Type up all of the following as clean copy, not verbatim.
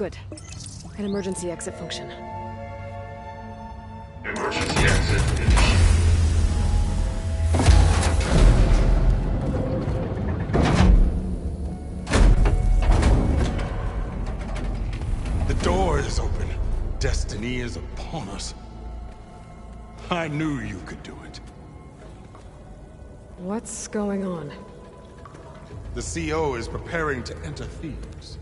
Good. An emergency exit function. Emergency exit initiated. The door is open. Destiny is upon us. I knew you could do it. What's going on? The CO is preparing to enter Thebes.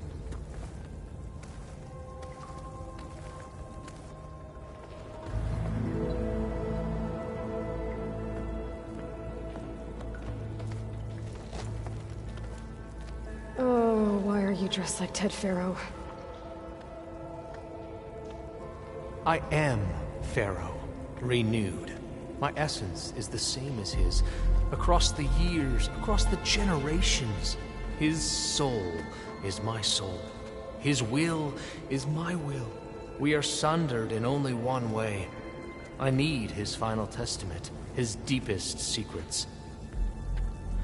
Oh, why are you dressed like Ted Faro? I am Pharaoh, renewed. My essence is the same as his. Across the years, across the generations, his soul is my soul. His will is my will. We are sundered in only one way. I need his final testament, his deepest secrets.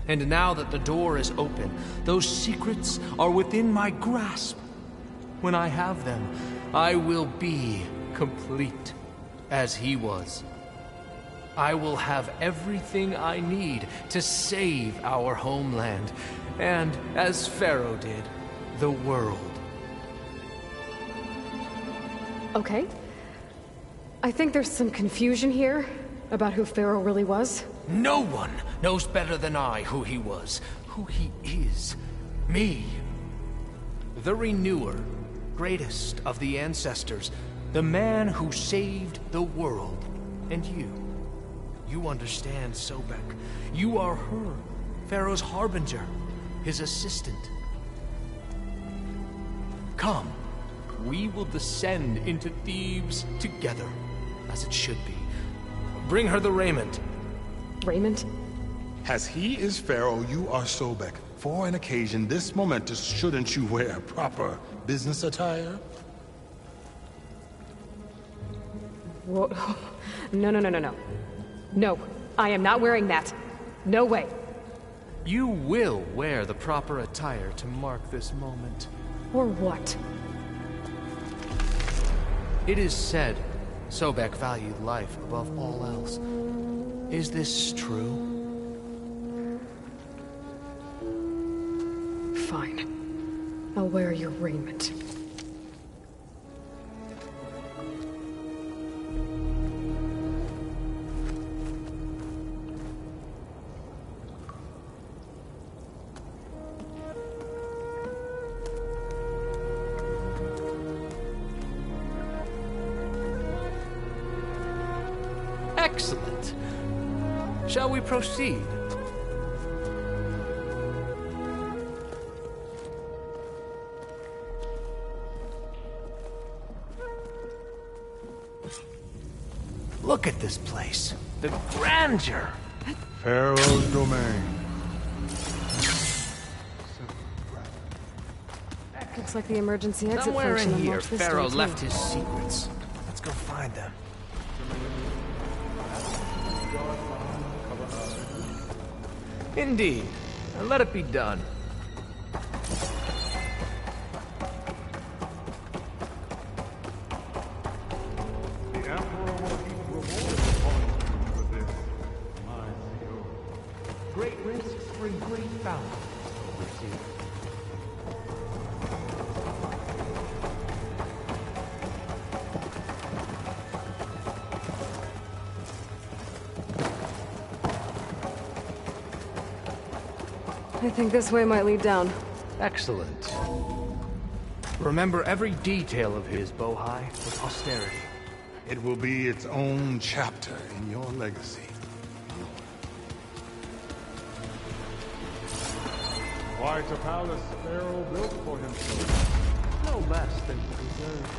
And now that the door is open, those secrets are within my grasp. When I have them, I will be complete, as he was. I will have everything I need to save our homeland, and, as Pharaoh did, the world. Okay. I think there's some confusion here about who Pharaoh really was. No one knows better than I who he was, who he is. Me. The Renewer, greatest of the ancestors, the man who saved the world. And you. You understand, Sobek. You are her, Pharaoh's harbinger, his assistant. Come, we will descend into Thebes together, as it should be. Bring her the raiment. Raymond? As he is Pharaoh, you are Sobek. For an occasion this momentous, shouldn't you wear proper business attire? Whoa. No, no, no, no, no. No, I am not wearing that. No way. You will wear the proper attire to mark this moment. Or what? It is said Sobek valued life above all else. Is this true? Fine. I'll wear your raiment. Excellent. Shall we proceed? Look at this place. The grandeur. Pharaoh's domain. Looks like the emergency exit Somewhere function in here, unlocked this Pharaoh door, too. left his secrets. Let's go find them. Indeed. Now let it be done. The Emperor will heap reward upon you for this, my CO. Great risks bring great value, Overseer. I think this way might lead down. Excellent. Remember every detail of his, Bohai, for posterity. It will be its own chapter in your legacy. Quite a palace Pharaoh built for himself. No less than he deserved.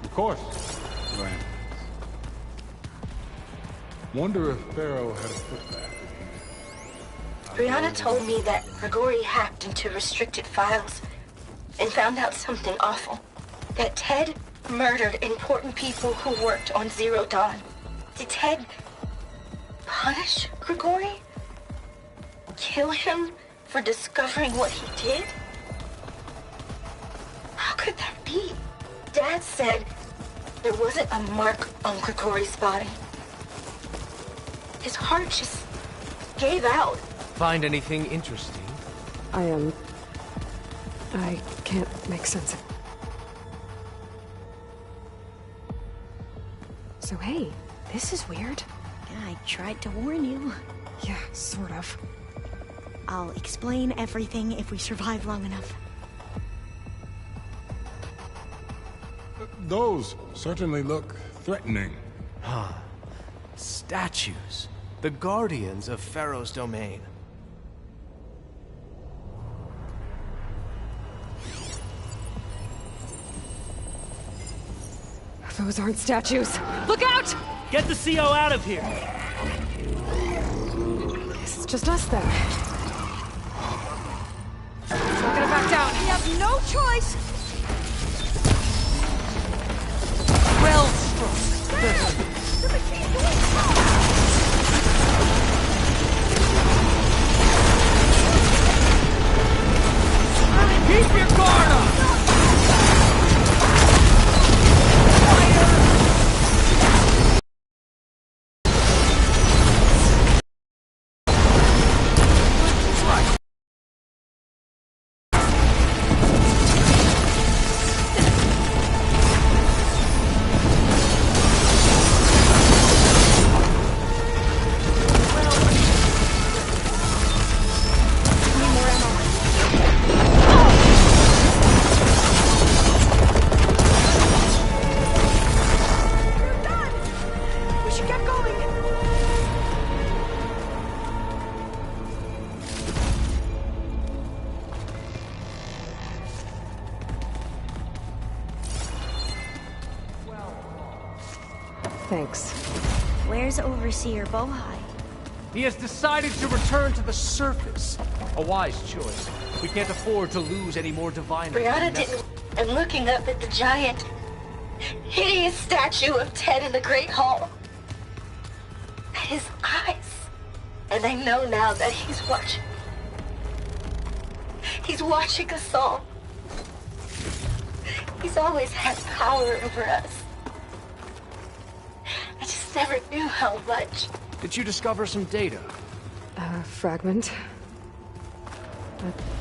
Of course, Your Eminence. Wonder if Pharaoh had a foot bath in here. Brianna told me that Grigori hacked into restricted files and found out something awful. That Ted murdered important people who worked on Zero Dawn. Did Ted punish Grigori? Kill him for discovering what he did? How could that be? Dad said there wasn't a mark on Grigori's body. His heart just gave out. Find anything interesting? I can't make sense of... So hey, this is weird. I tried to warn you. Yeah, sort of. I'll explain everything if we survive long enough. Those certainly look threatening. Statues. The guardians of Pharaoh's domain. Those aren't statues. Look out! Get the CO out of here! It's just us then. It's not gonna back down. We have no choice! Well struck! Keep your guard up! We should get going! Thanks. Where's Overseer Bohai? He has decided to return to the surface. A wise choice. We can't afford to lose any more diviners. Brianna didn't. And looking up at the giant, hideous statue of Ted in the Great Hall. His eyes. And I know now that he's watching. He's watching us all. He's always had power over us. I just never knew how much. Did you discover some data? A fragment.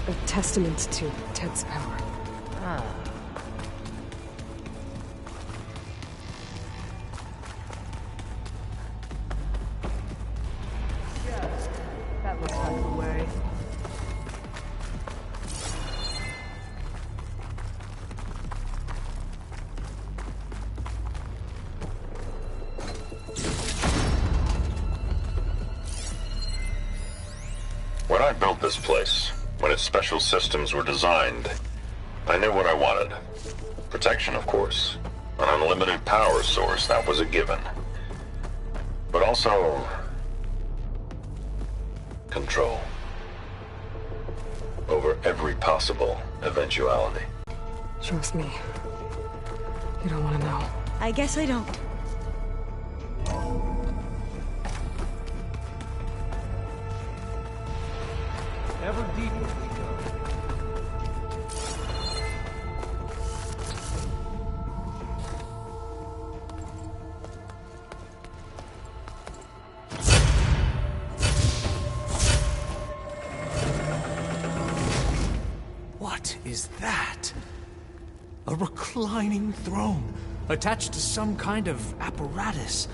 A testament to Ted's power. That looks like the way. When I built this place, when its special systems were designed, I knew what I wanted. Protection, of course. An unlimited power source, that was a given. But also... control. Over every possible eventuality. Trust me. You don't want to know. I guess I don't. Ever deeper we go. What is that? A reclining throne, attached to some kind of apparatus.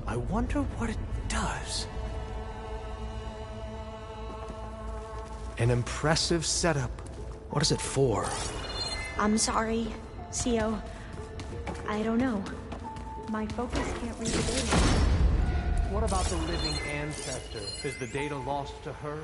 I wonder what it does. An impressive setup. What is it for? I'm sorry, CO. I don't know. My focus can't read the data. What about the living ancestor? Is the data lost to her?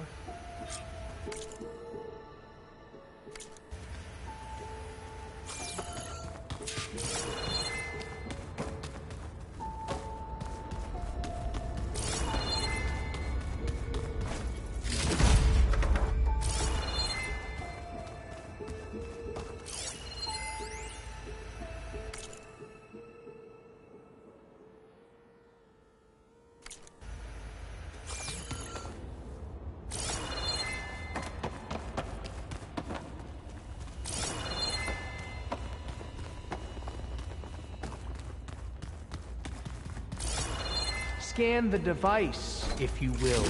Scan the device, if you will.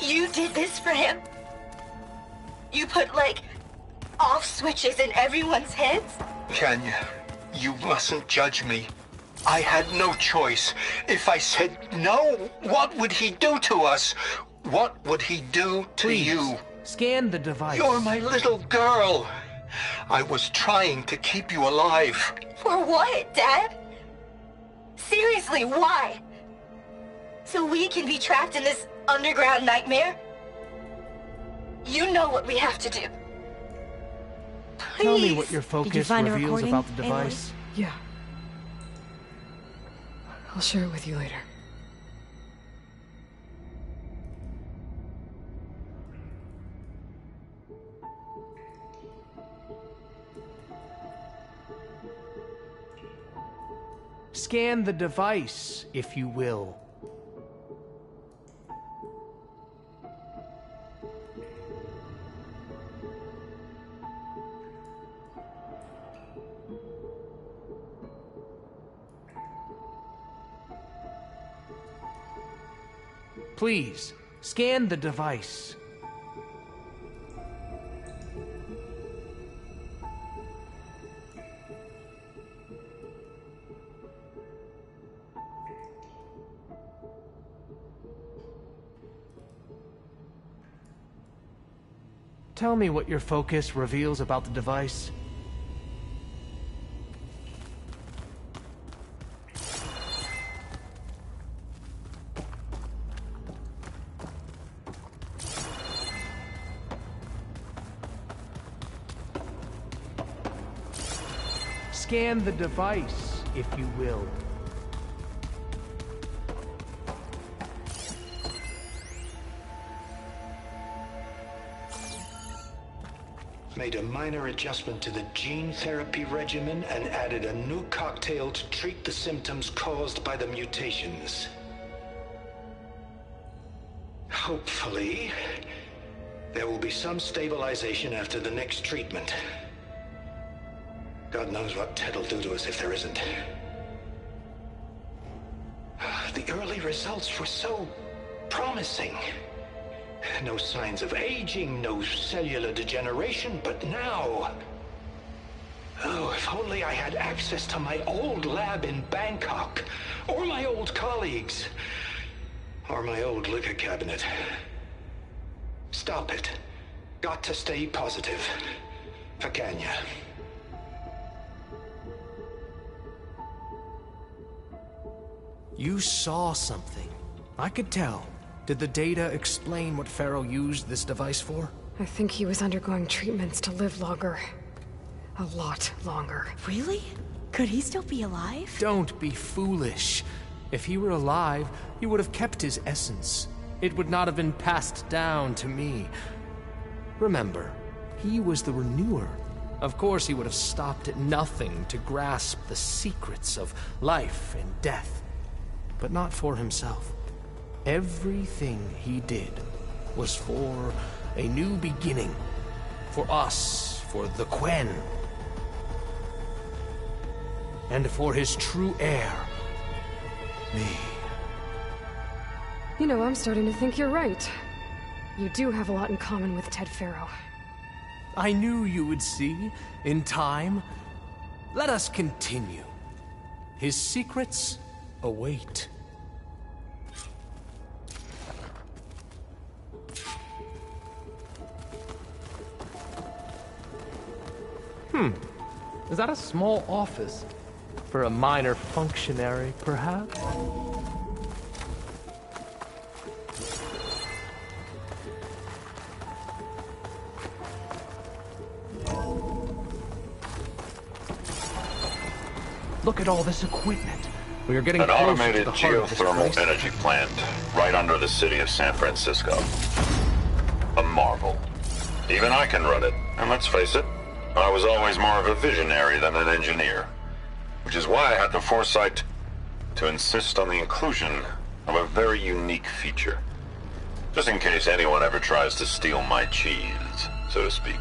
You did this for him? You put, like, off switches in everyone's heads? Kenya, you mustn't judge me. I had no choice. If I said no, what would he do to us? What would he do to Please, you? scan the device. You're my little girl. I was trying to keep you alive. For what, Dad? Seriously, why? So we can be trapped in this underground nightmare? You know what we have to do. Please. Tell me what your Did you focus find a reveals recording, about the Aloy? device. Yeah. I'll share it with you later. Scan the device, if you will. Please, scan the device. Tell me what your focus reveals about the device. Scan the device, if you will. Made a minor adjustment to the gene therapy regimen and added a new cocktail to treat the symptoms caused by the mutations. Hopefully, there will be some stabilization after the next treatment. God knows what Ted will do to us if there isn't. The early results were so promising. No signs of aging, no cellular degeneration, but now... Oh, if only I had access to my old lab in Bangkok, or my old colleagues, or my old liquor cabinet. Stop it. Got to stay positive. For Kenya. You saw something. I could tell. Did the data explain what Pharaoh used this device for? I think he was undergoing treatments to live longer. A lot longer. Really? Could he still be alive? Don't be foolish. If he were alive, he would have kept his essence. It would not have been passed down to me. Remember, he was the renewer. Of course he would have stopped at nothing to grasp the secrets of life and death. But not for himself. Everything he did was for a new beginning. For us, for the Quen. And for his true heir, me. You know, I'm starting to think you're right. You do have a lot in common with Ted Pharaoh. I knew you would see, in time. Let us continue. His secrets await. Is that a small office? For a minor functionary, perhaps? Look at all this equipment. We are getting An closer automated to the heart of this geothermal place. energy plant right under the city of San Francisco. A marvel. Even I can run it, and let's face it, I was always more of a visionary than an engineer. Which is why I had the foresight... to insist on the inclusion of a very unique feature. Just in case anyone ever tries to steal my cheese, so to speak.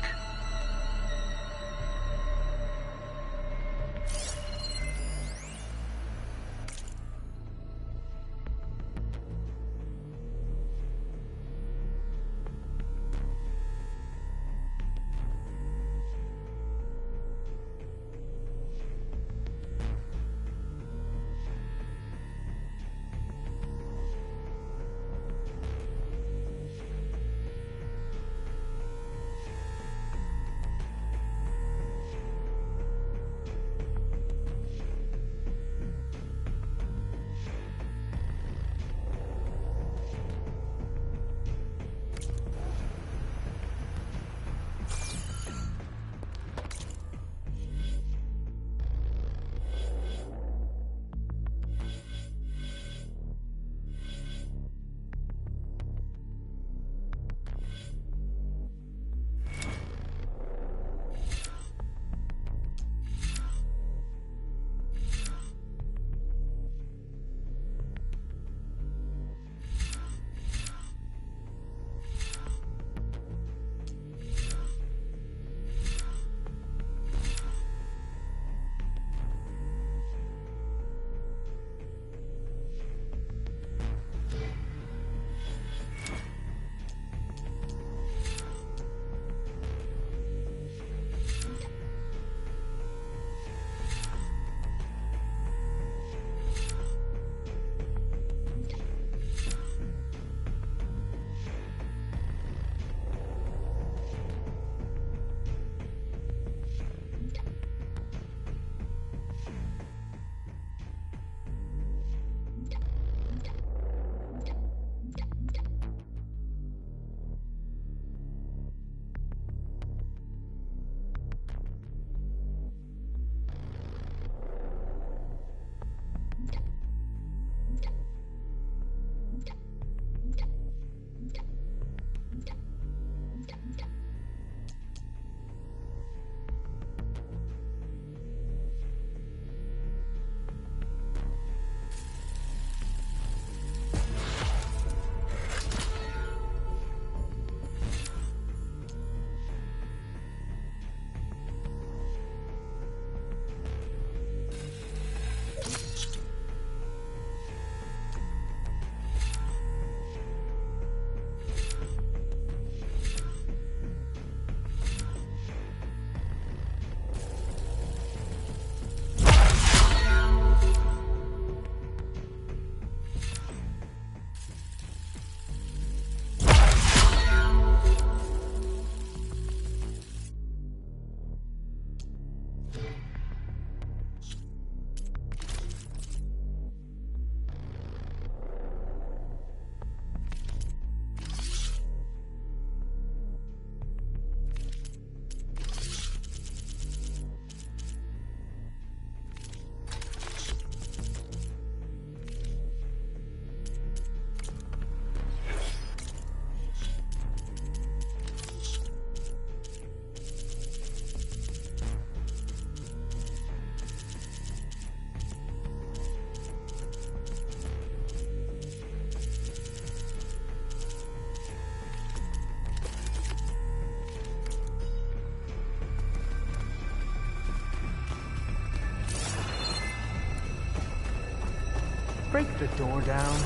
Break the door down.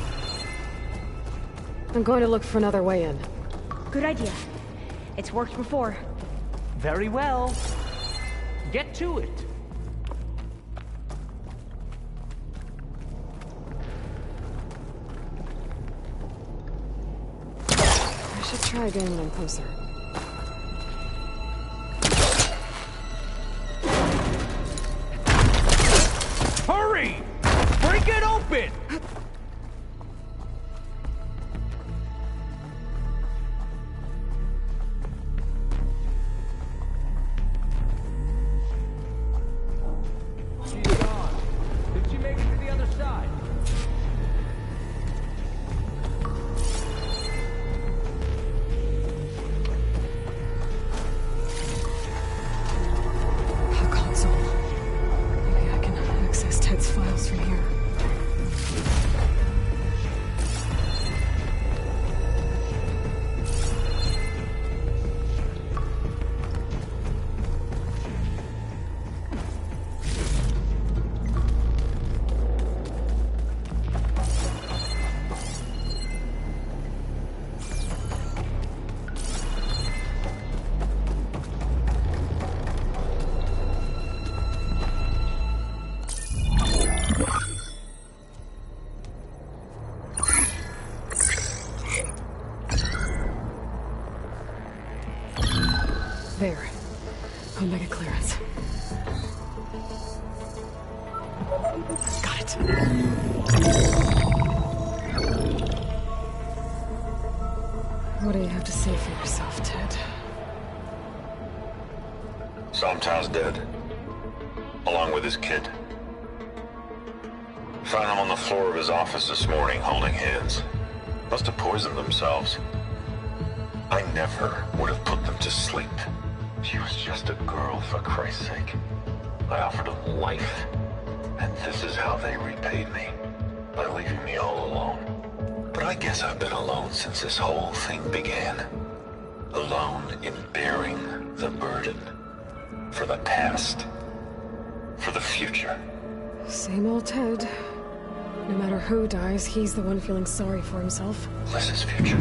I'm going to look for another way in. Good idea. It's worked before. Very well. Get to it. I should try getting them closer. Hurry! Break it open! She's gone. Did she make it to the other side? I get clearance. Got it. What do you have to say for yourself, Ted? Sometimes dead. Along with his kid. Found him on the floor of his office this morning, holding hands. Must have poisoned themselves. I never would have put them to sleep. She was just a girl, for Christ's sake. I offered them life. And this is how they repaid me. By leaving me all alone. But I guess I've been alone since this whole thing began. Alone in bearing the burden. For the past. For the future. Same old Ted. No matter who dies, he's the one feeling sorry for himself. Liz's future.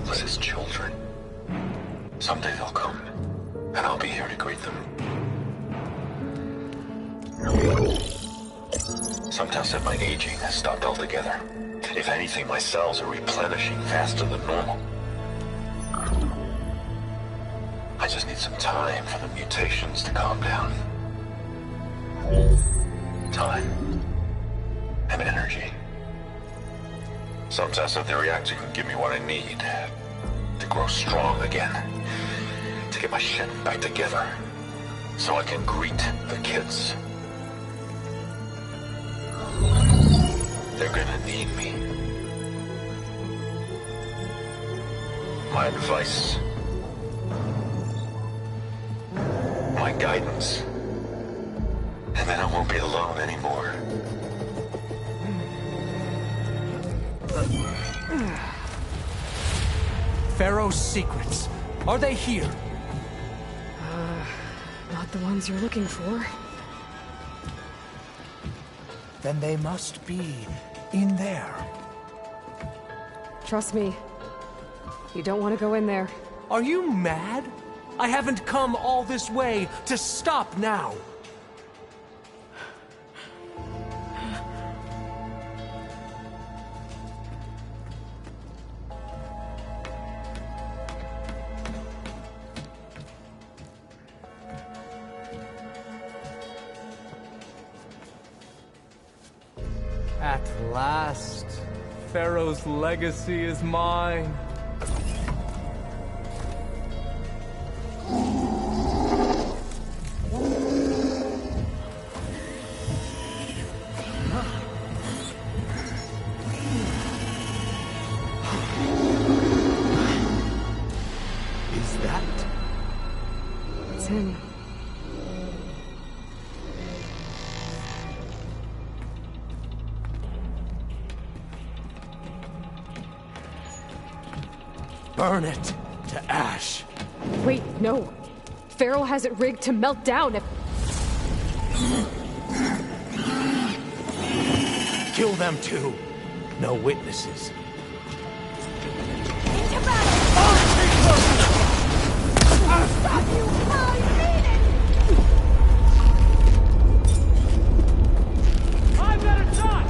Liz's children. Someday they'll come. And I'll be here to greet them. Sometimes that my aging has stopped altogether. If anything, my cells are replenishing faster than normal. I just need some time for the mutations to calm down. Time. And energy. Some tests of the reactor can give me what I need. To grow strong again. To get my shit back together. So I can greet the kids. They're gonna need me. My advice. My guidance. And then I won't be alone anymore. Pharaoh's secrets. Are they here? Not the ones you're looking for. Then they must be in there. Trust me. You don't want to go in there. Are you mad? I haven't come all this way to stop now. At last, Pharaoh's legacy is mine. Is that? It's him. Burn it to ash. Wait, no. Pharaoh has it rigged to melt down if... Kill them too. No witnesses. I've got a shot!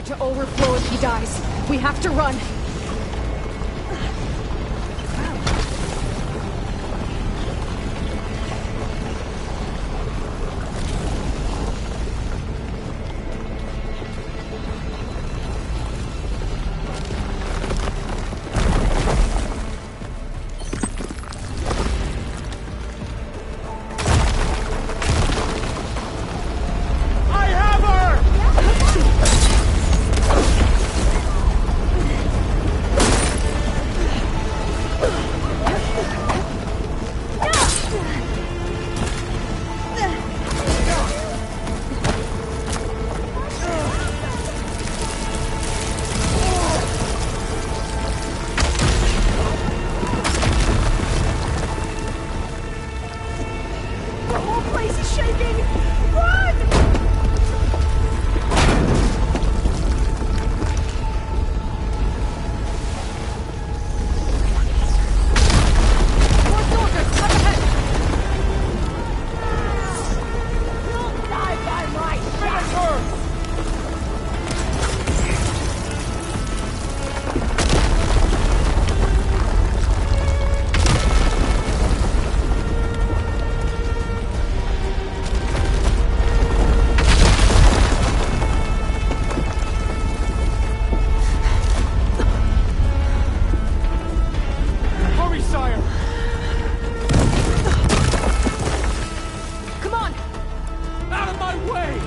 about to overflow if he dies. We have to run. I have her! The whole place is shaking! Run! More soldiers, up ahead! You'll die by my side! Hurry, sire! Come on! Out of my way!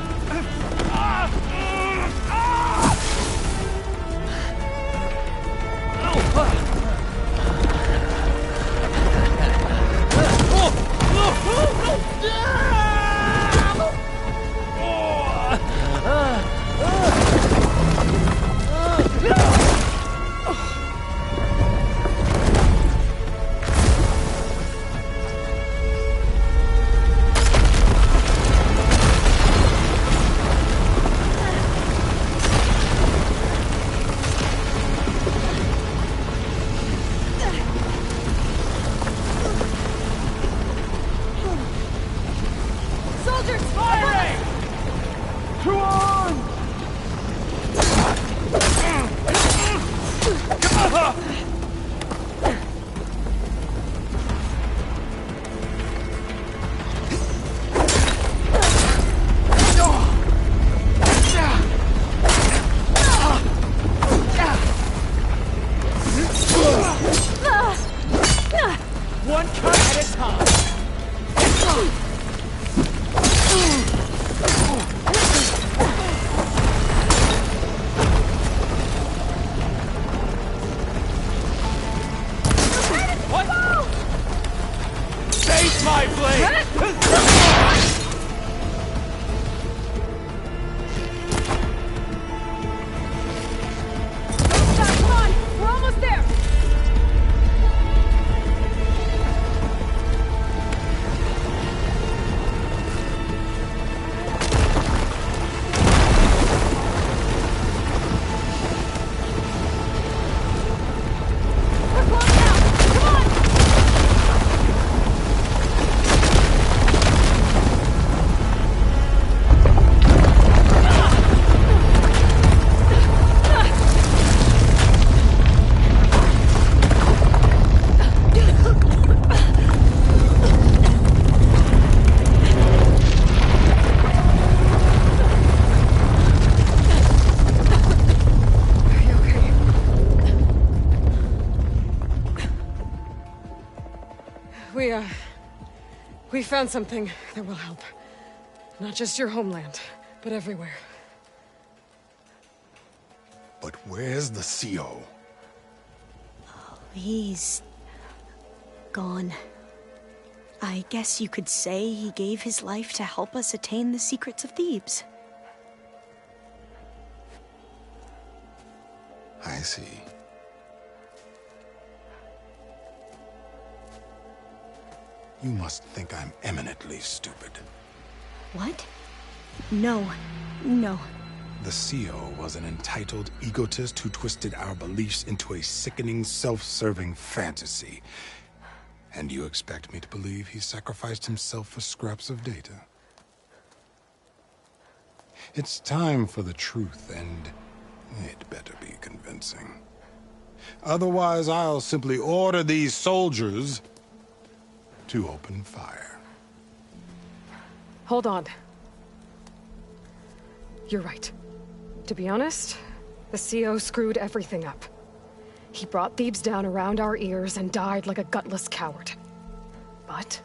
Soldiers! Firing! To arms! One cut at a time. What? Face my blade! Come on! We're almost there! We're close now! Come on! Are you okay? We found something that will help. Not just your homeland, but everywhere. But where's the CO? He's gone. I guess you could say he gave his life to help us attain the secrets of Thebes. I see. You must think I'm eminently stupid. What? No. No. The CO was an entitled egotist who twisted our beliefs into a sickening, self-serving fantasy. And you expect me to believe he sacrificed himself for scraps of data? It's time for the truth, and It better be convincing. Otherwise, I'll simply order these soldiers to open fire. Hold on. You're right. To be honest, the CO screwed everything up. He brought Thebes down around our ears and died like a gutless coward. But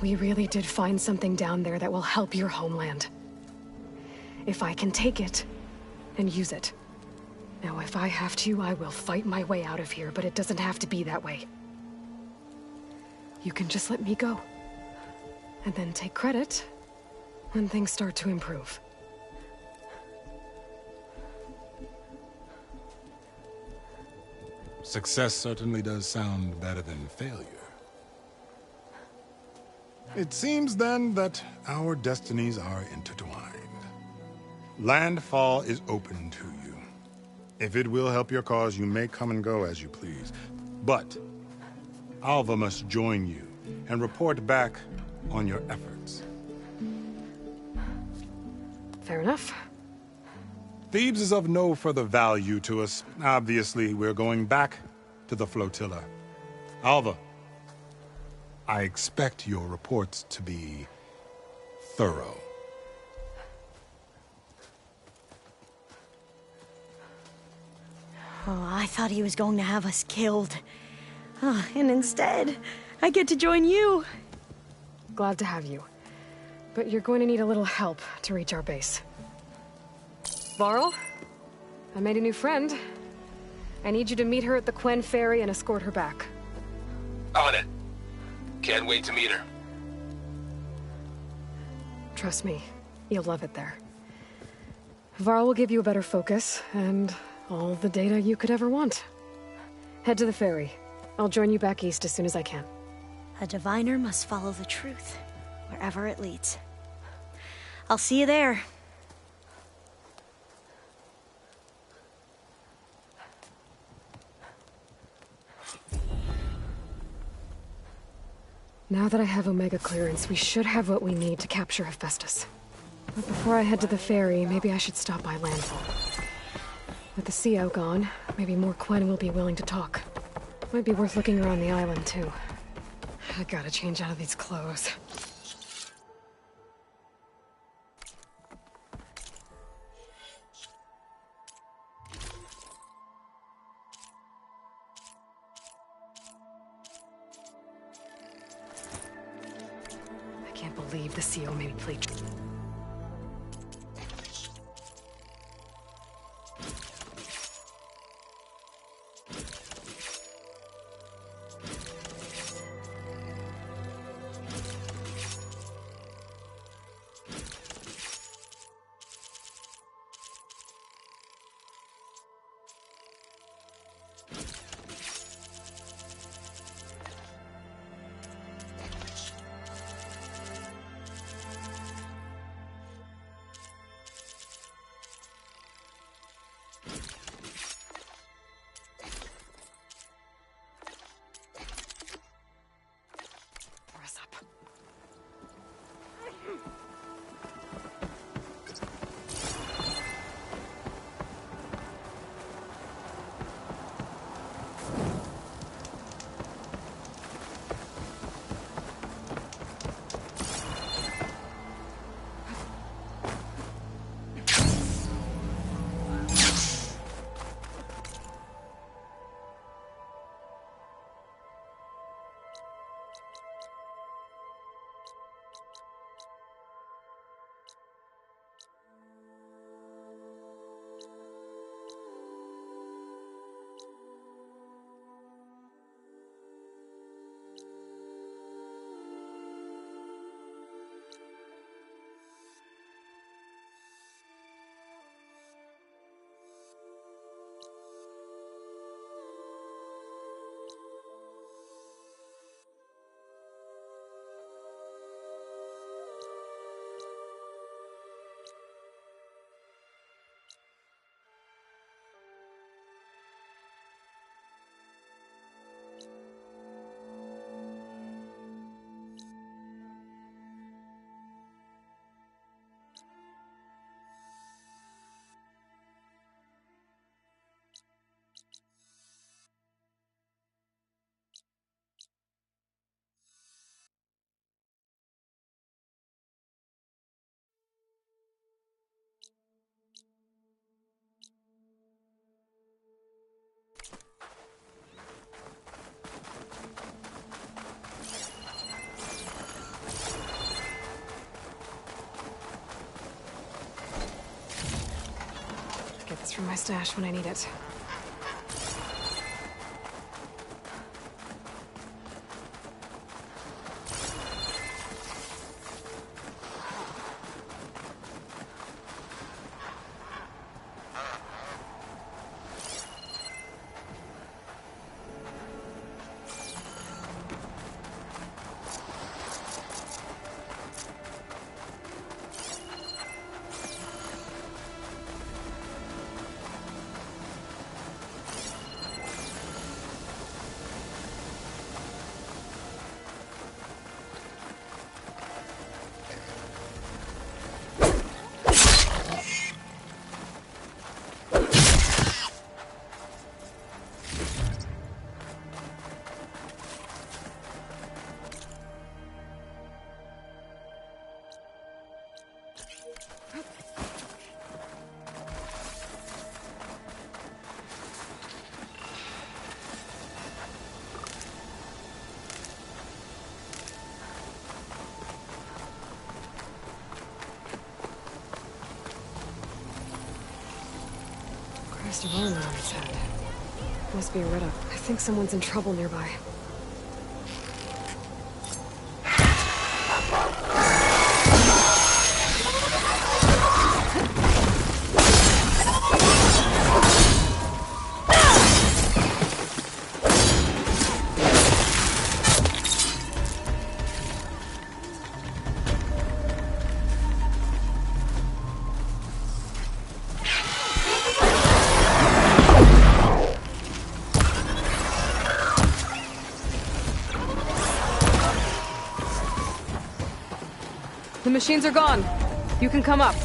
we really did find something down there that will help your homeland. If I can take it and use it. Now, if I have to, I will fight my way out of here, but it doesn't have to be that way. You can just let me go. And then take credit when things start to improve. Success certainly does sound better than failure. It seems then that our destinies are intertwined. Landfall is open to you. If it will help your cause, you may come and go as you please. But Alva must join you and report back on your efforts. Fair enough. Thebes is of no further value to us. Obviously, we're going back to the flotilla. Alva, I expect your reports to be thorough. Oh, I thought he was going to have us killed. Oh, and instead, I get to join you. Glad to have you. But you're going to need a little help to reach our base. Varl, I made a new friend. I need you to meet her at the Quen Ferry and escort her back. On it. Can't wait to meet her. Trust me, you'll love it there. Varl will give you a better focus, and all the data you could ever want. Head to the ferry. I'll join you back east as soon as I can. A diviner must follow the truth, wherever it leads. I'll see you there. Now that I have Omega clearance, we should have what we need to capture Hephaestus. But before I head to the ferry, maybe I should stop by Landfall. With the CO gone, maybe more Quen will be willing to talk. Might be worth looking around the island, too. I gotta change out of these clothes. I can't believe the CO made me play. from my stash when I need it. Crest of armor on its head. Must be a Rita. I think someone's in trouble nearby. The machines are gone. You can come up.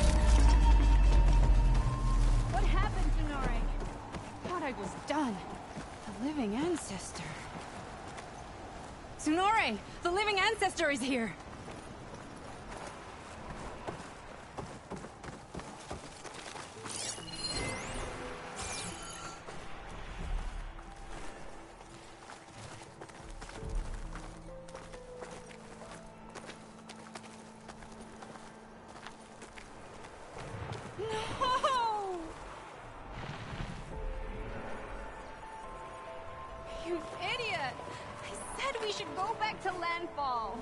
What happened, Sunore? Thought I was done. The living ancestor. Sunore! The living ancestor is here! You idiot! I said we should go back to Landfall!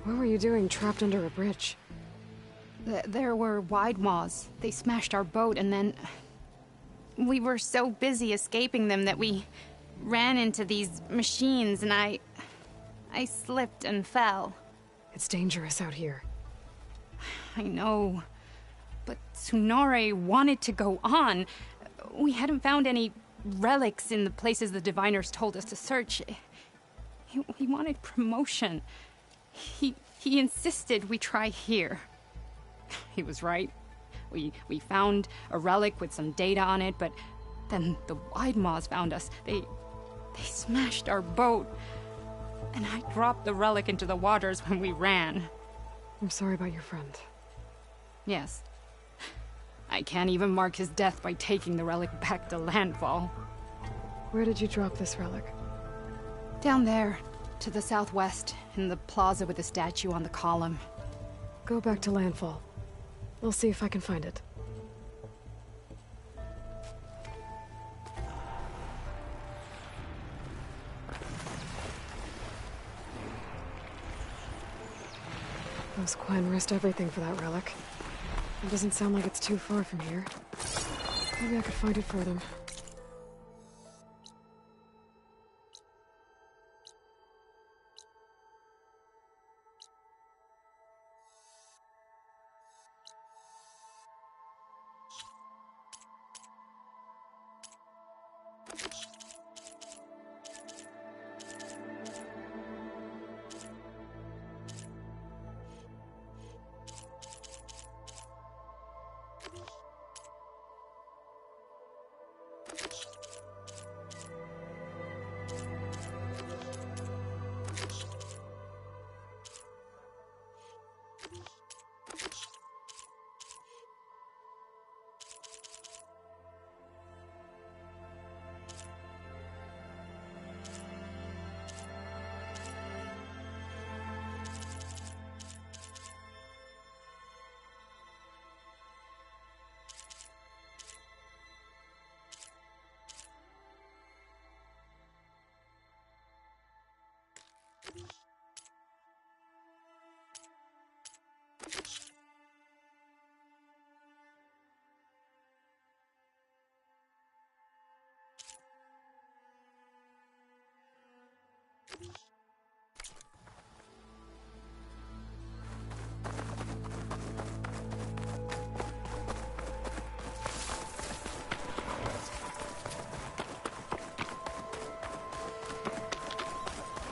What were you doing trapped under a bridge? There were wide maws. They smashed our boat and then... We were so busy escaping them that we ran into these machines and I slipped and fell. It's dangerous out here. I know. But Sunore wanted to go on. We hadn't found any relics in the places the diviners told us to search. He wanted promotion. He insisted we try here. He was right. We found a relic with some data on it, but then the Wide Maws found us. They smashed our boat. And I dropped the relic into the waters when we ran. I'm sorry about your friend. Yes. I can't even mark his death by taking the relic back to Landfall. Where did you drop this relic? Down there, to the southwest, in the plaza with the statue on the column. Go back to Landfall. We'll see if I can find it. Those Quen risked everything for that relic. It doesn't sound like it's too far from here. Maybe I could find it for them.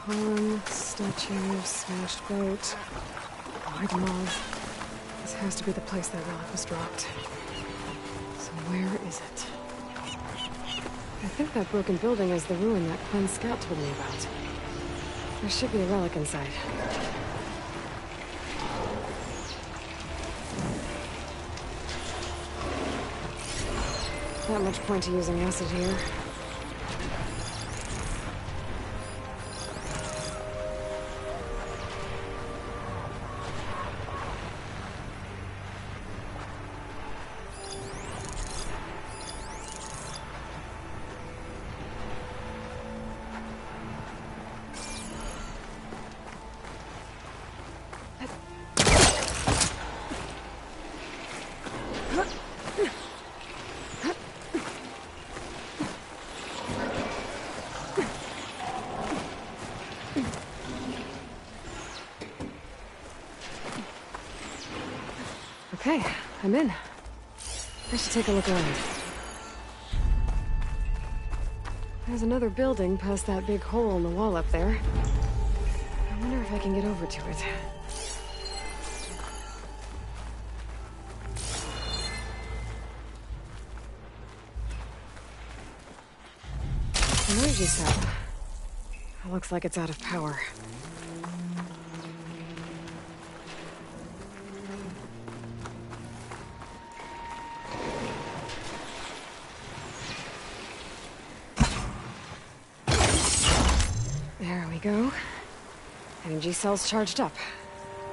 Poem, statue, smashed boat, wide moth. This has to be the place that relic was dropped. So where is it? I think that broken building is the ruin that Quinn Scout told me about. There should be a relic inside. Not much point to using acid here. Okay, I'm in. I should take a look around. There's another building past that big hole in the wall up there. I wonder if I can get over to it. Energy cell. It looks like it's out of power. There we go. Energy cell's charged up.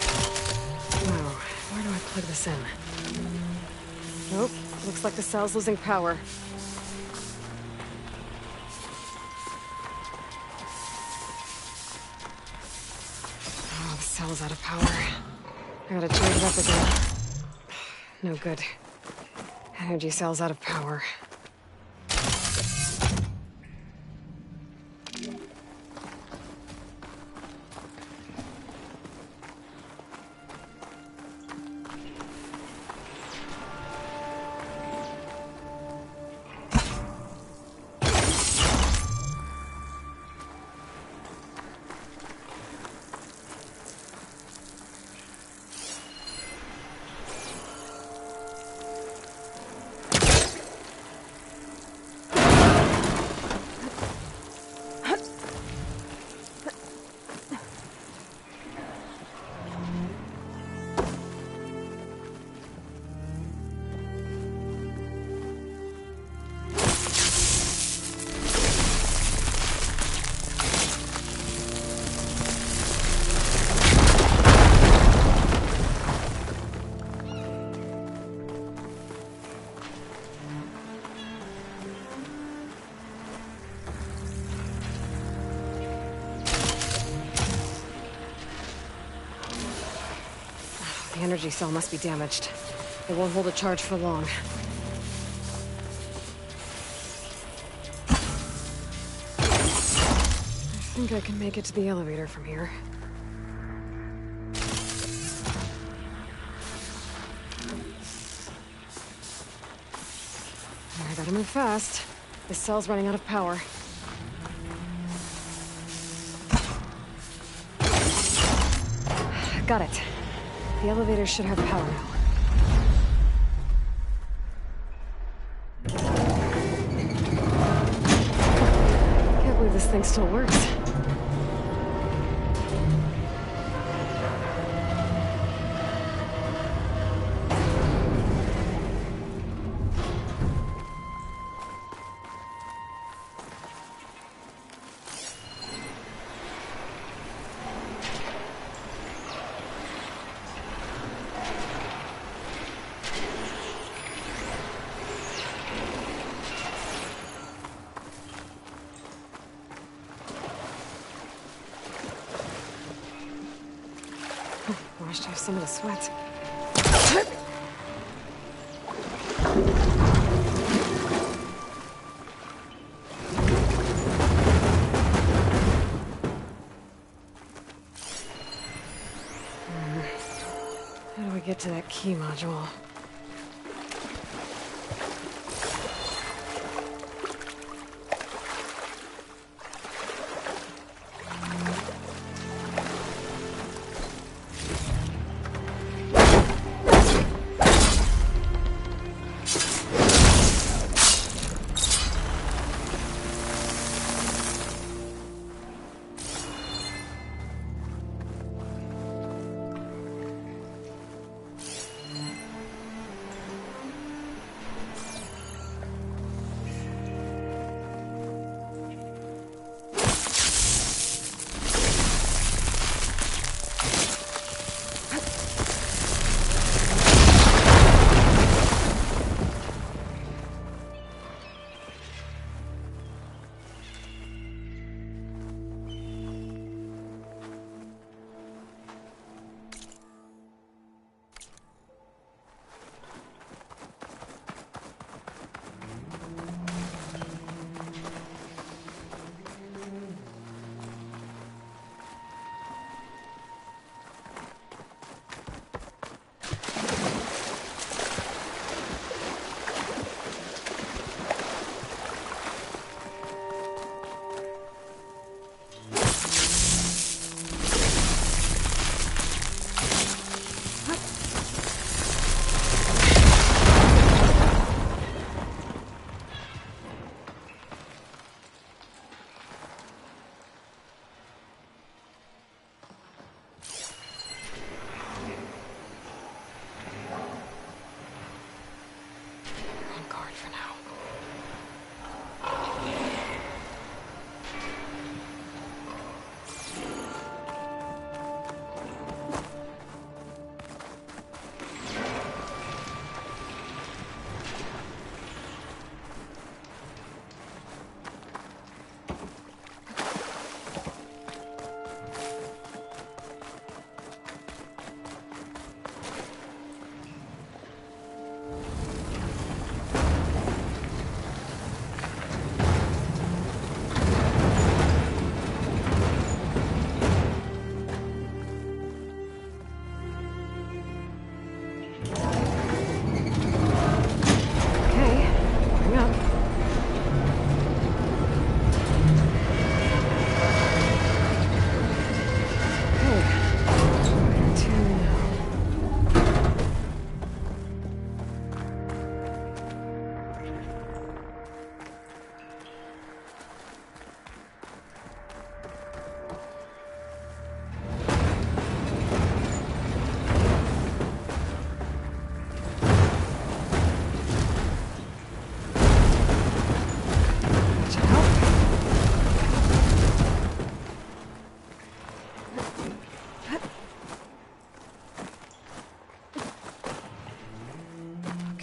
Wow, where do I plug this in? Nope, looks like the cell's losing power. Oh, the cell's out of power. I gotta charge it up again. No good. Energy cell's out of power. The energy cell must be damaged. It won't hold a charge for long. I think I can make it to the elevator from here. I gotta move fast. This cell's running out of power. Got it. The elevator should have power now. Can't believe this thing still works. Washed off some of the sweat. we get to that key module?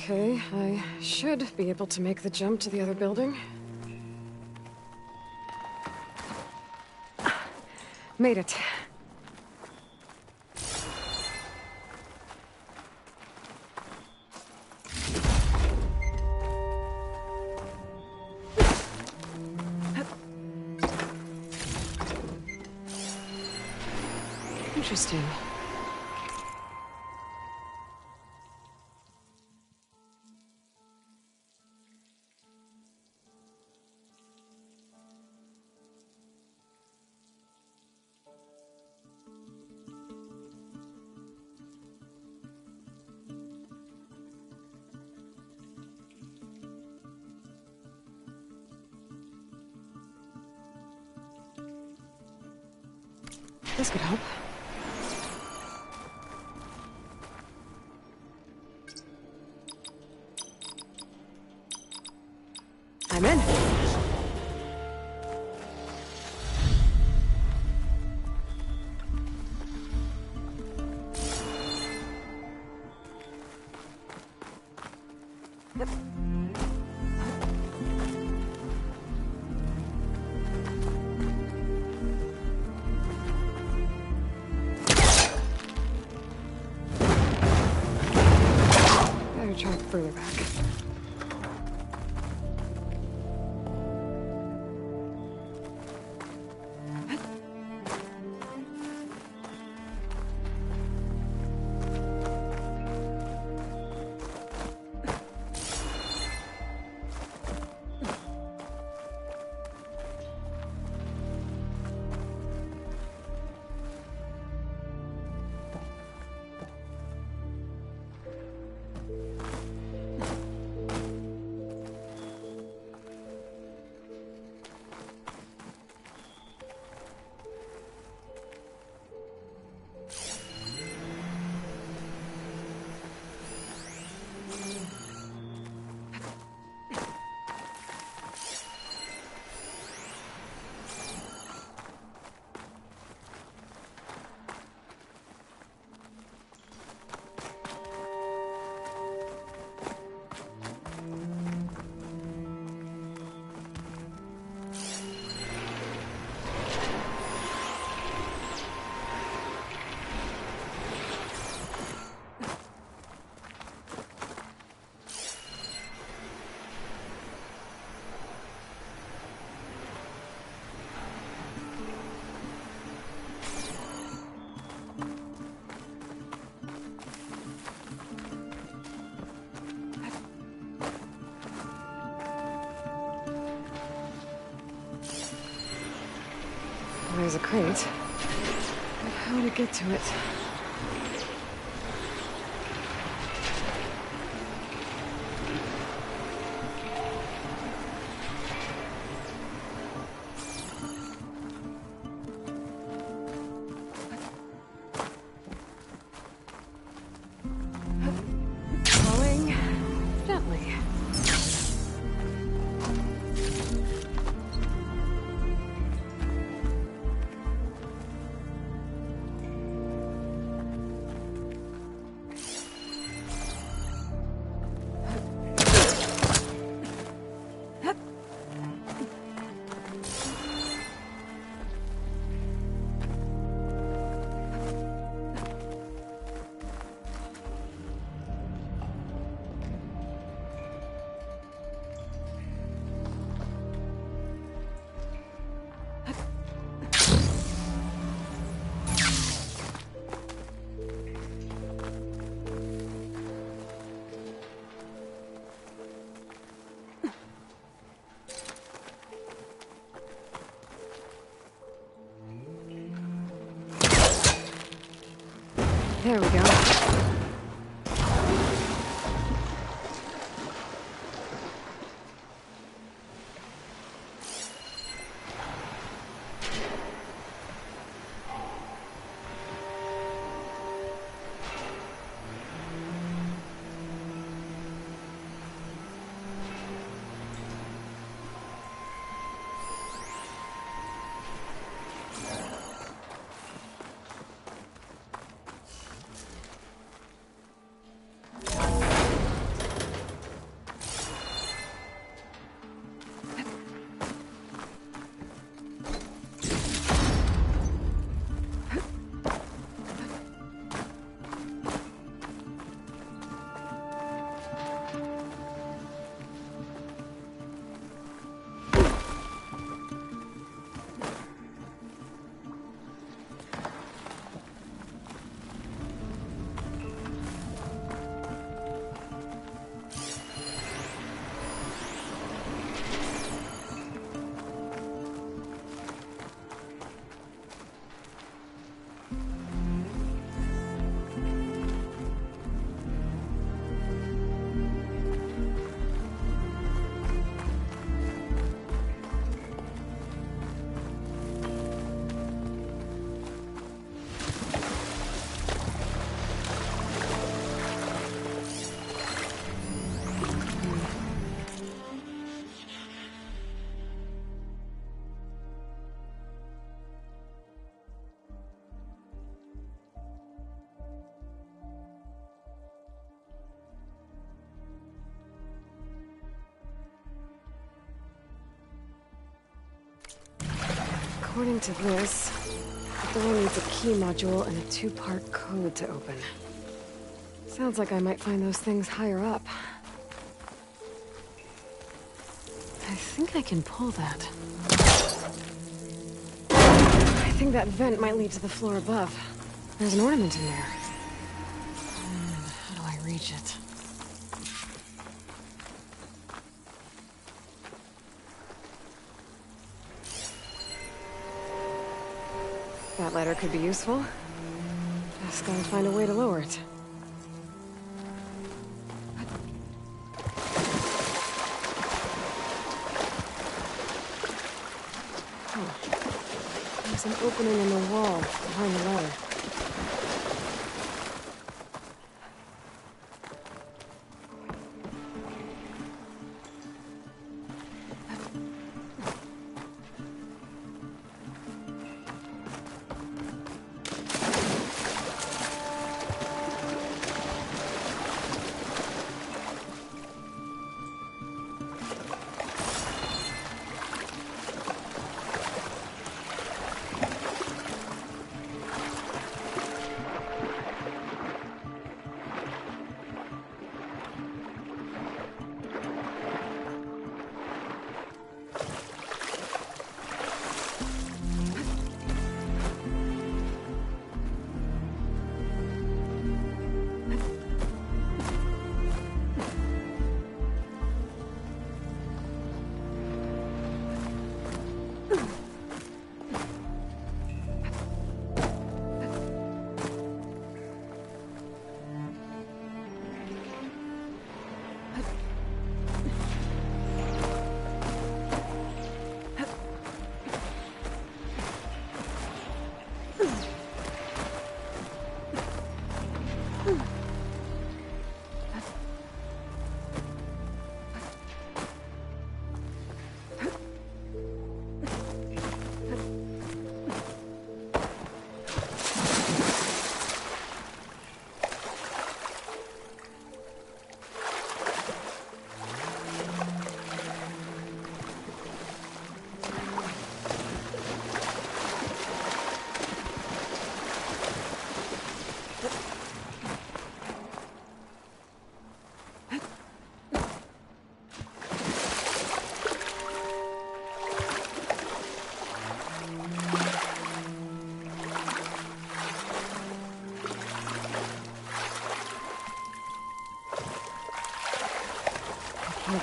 Okay, I should be able to make the jump to the other building. Made it. Interesting. This could help. I'm in. Better try further back. There's a crate. But how to get to it? Falling gently. There we go. According to this, the door needs a key module and a two-part code to open. Sounds like I might find those things higher up. I think I can pull that. I think that vent might lead to the floor above. There's an ornament in there. How do I reach it? That ladder could be useful. Just gotta find a way to lower it. Oh. There's an opening in the wall behind the ladder.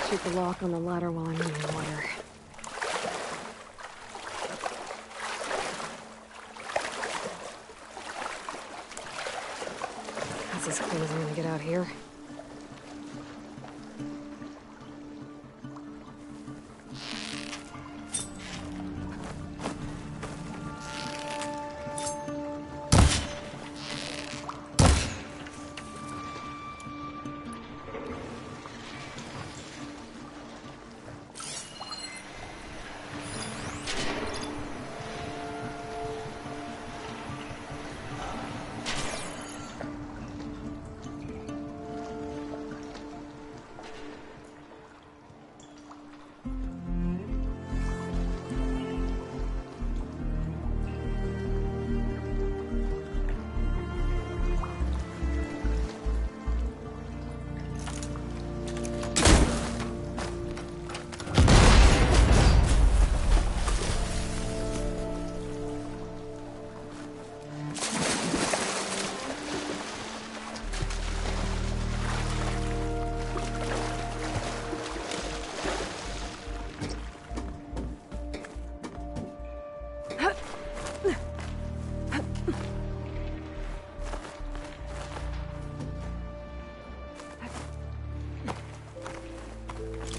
Shoot the lock on the ladder while I'm in the water. That's as clean as I'm gonna get out here.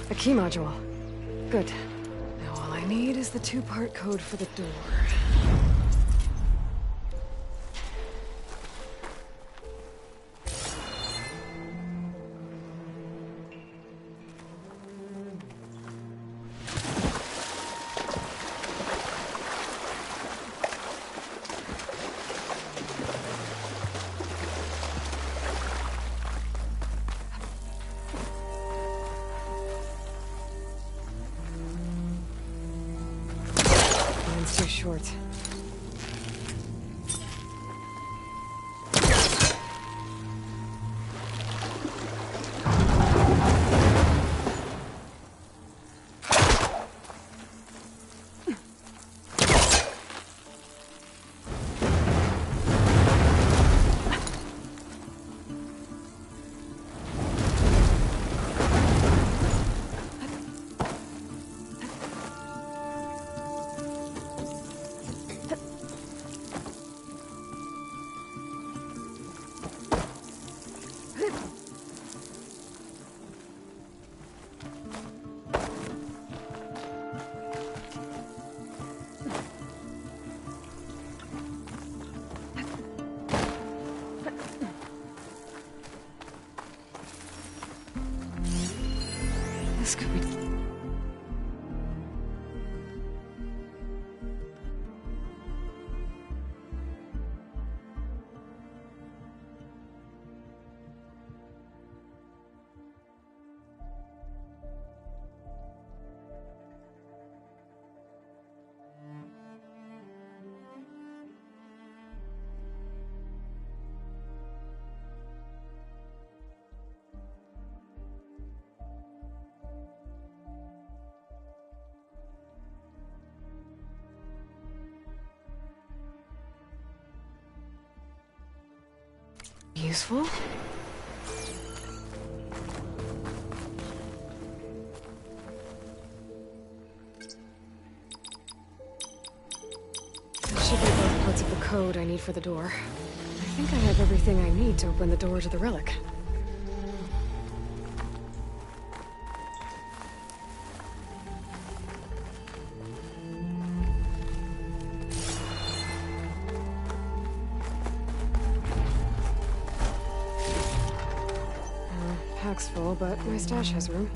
A key module. Good. Now all I need is the two-part code for the door. Mine's too short. This could be... useful? That should be both parts of the code I need for the door. I think I have everything I need to open the door to the relic. Pack's full, but my stash has room.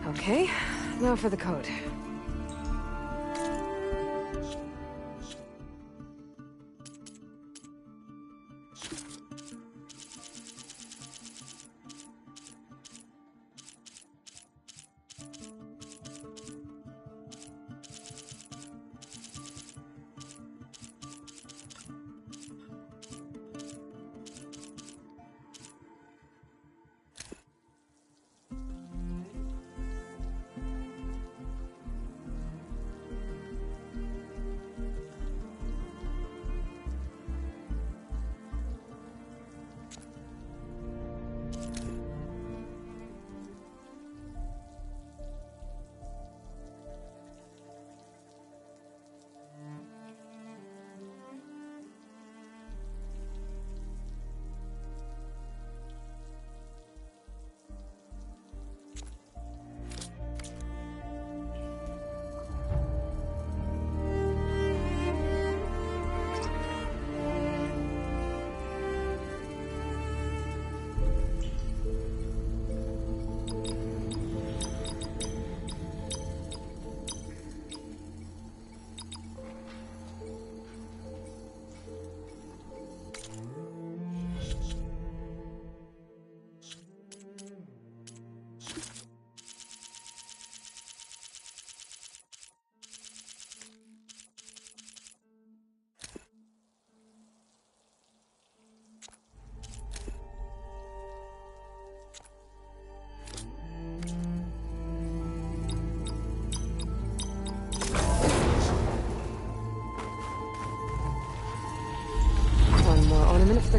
Okay, now for the code.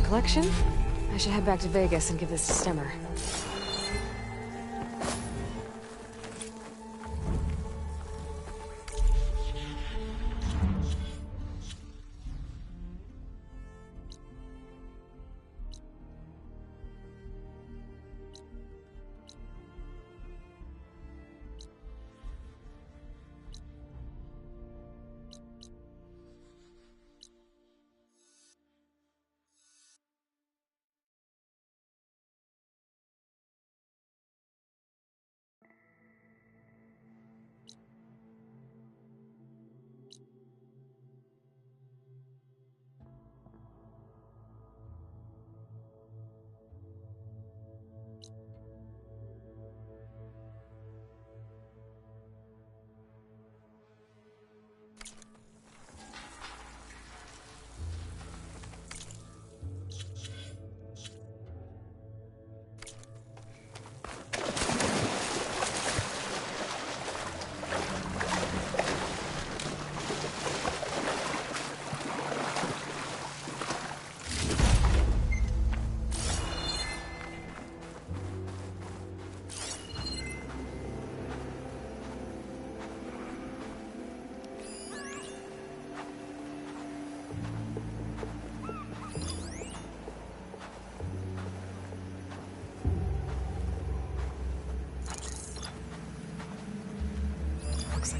collection, I should head back to Vegas and give this to Stemmer.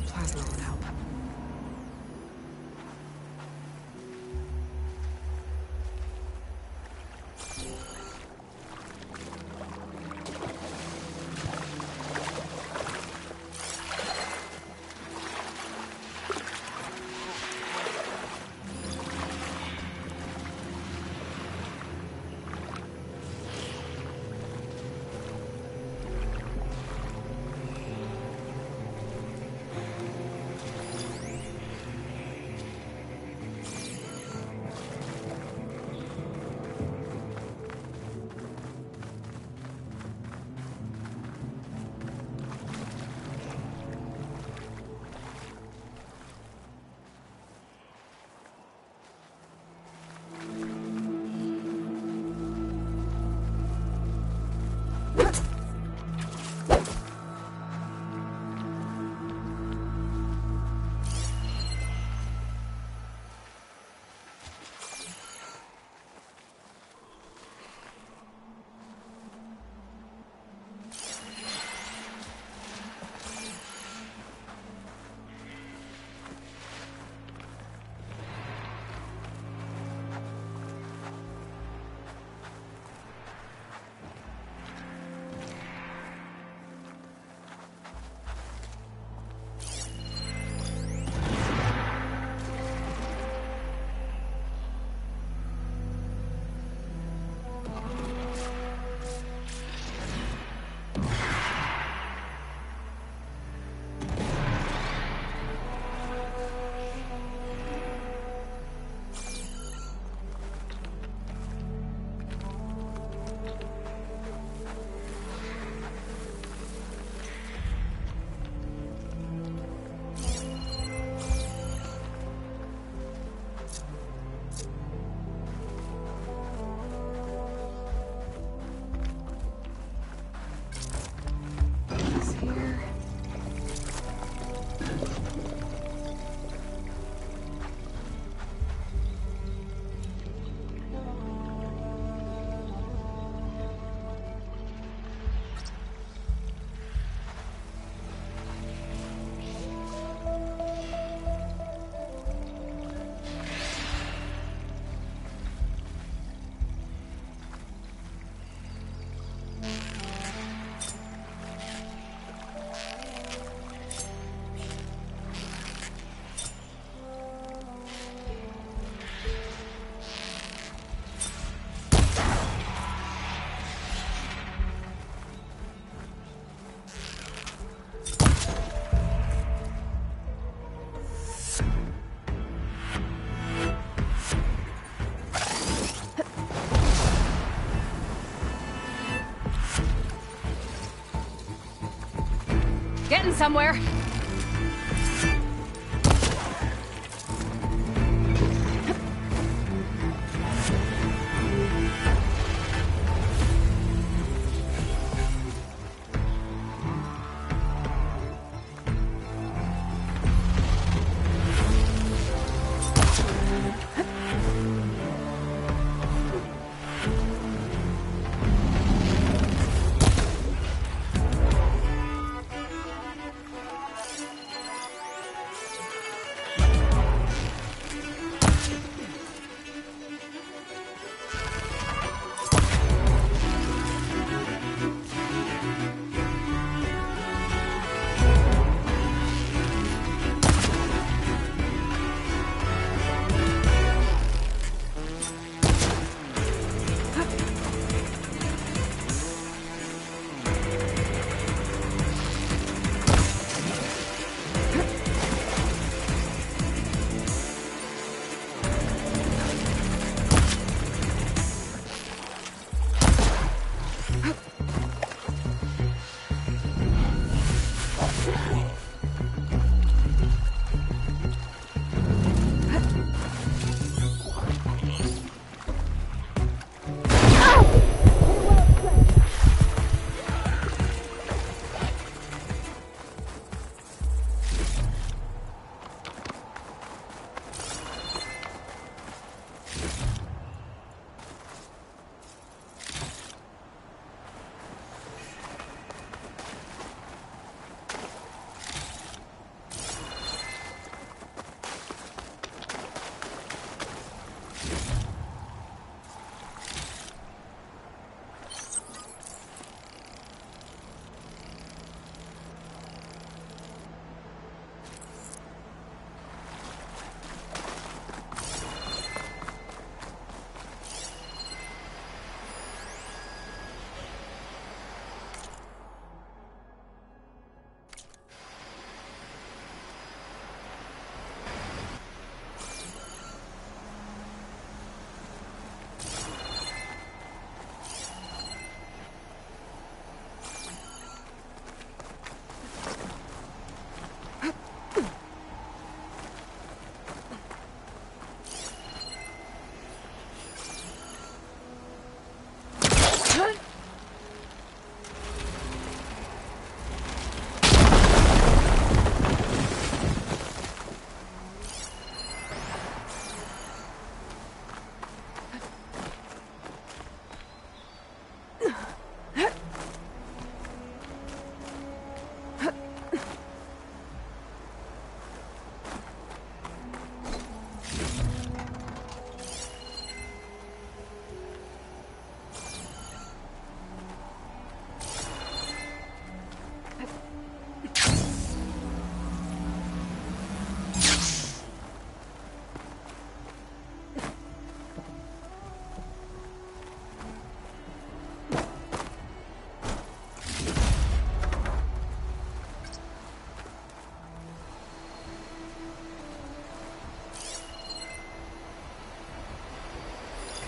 Plasma would help. Getting somewhere.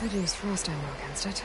Could use frost ammo against it.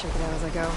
check it out as I go.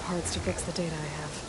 Parts to fix the data I have.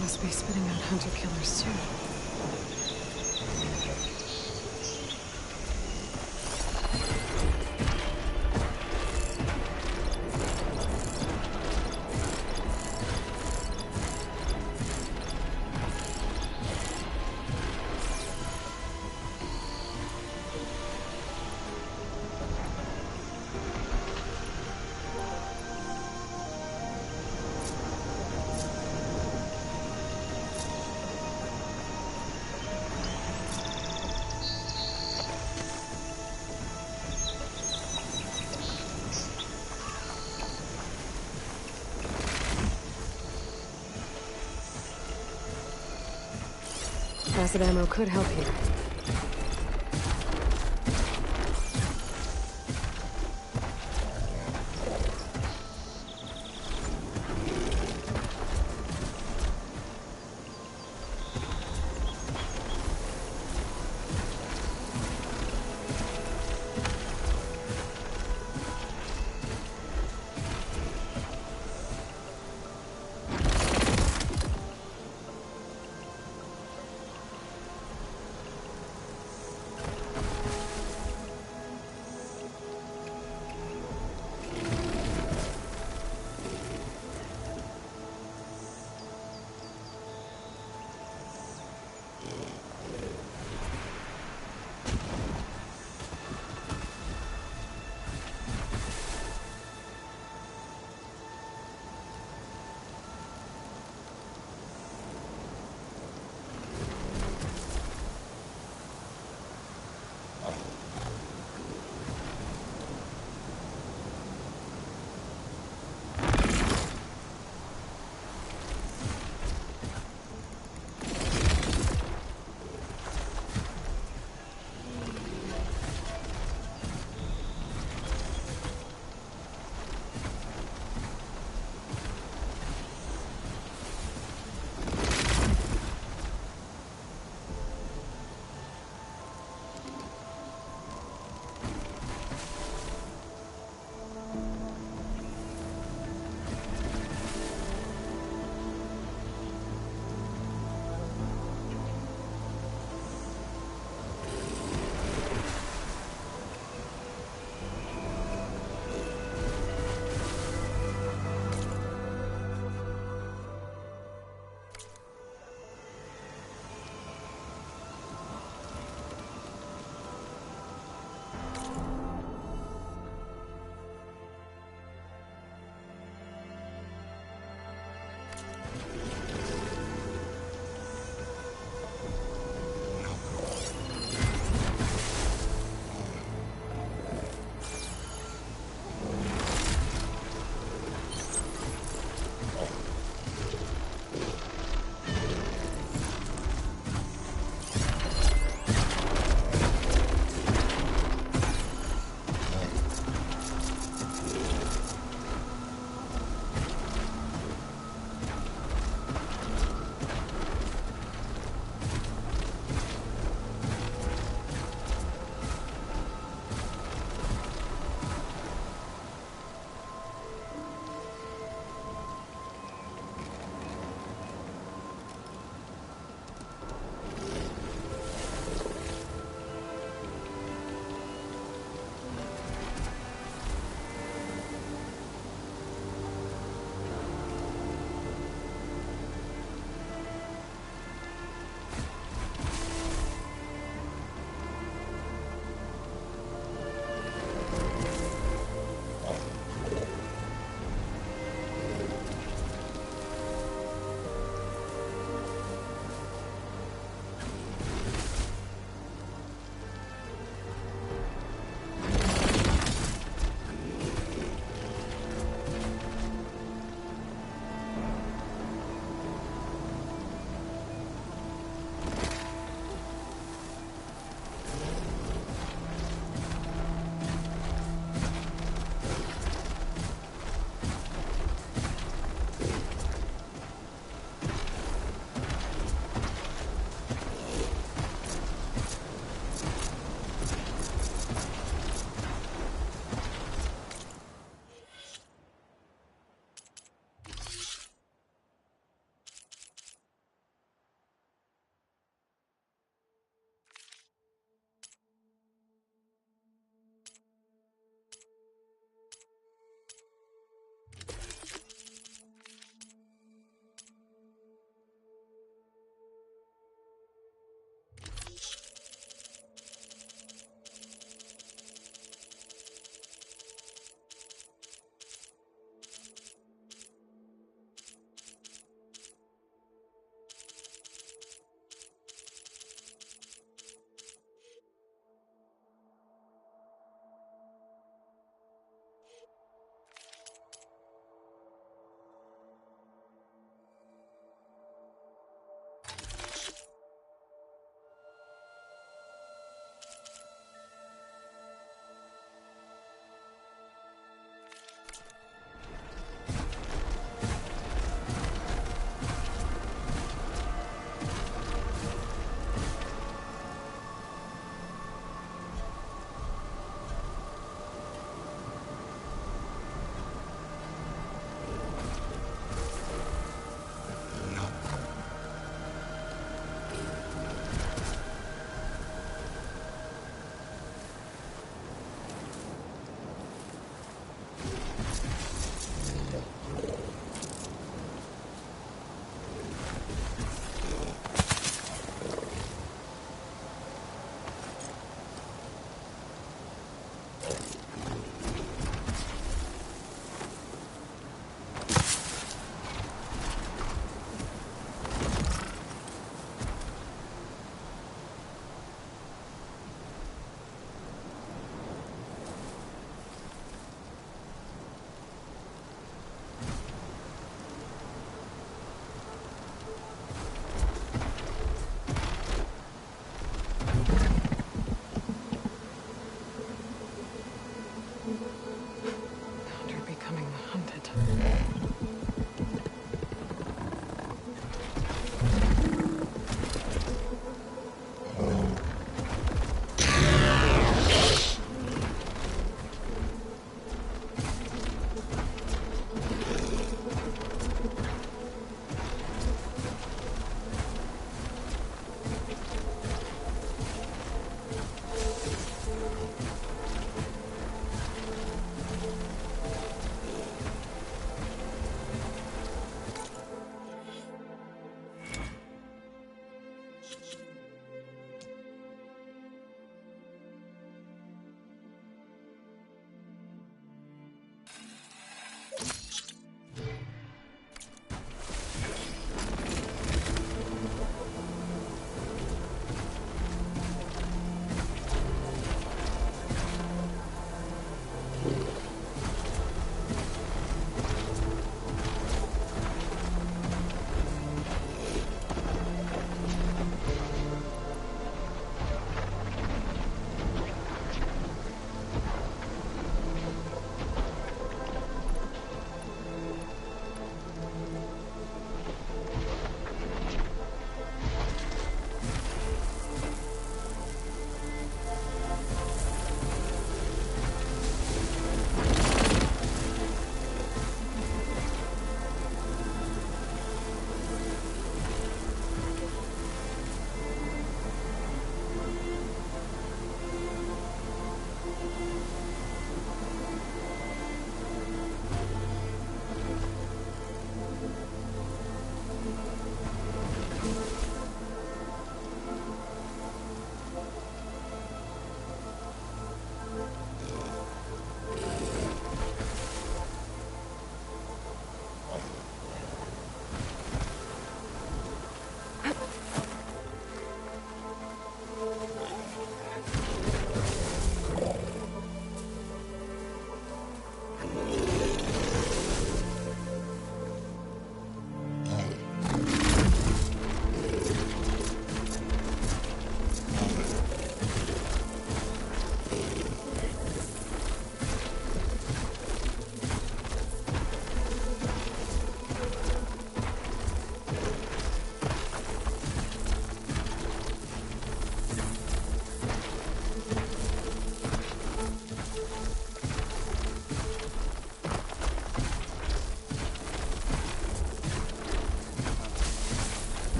Must be spitting out hunter-killers too. Acid ammo could help here.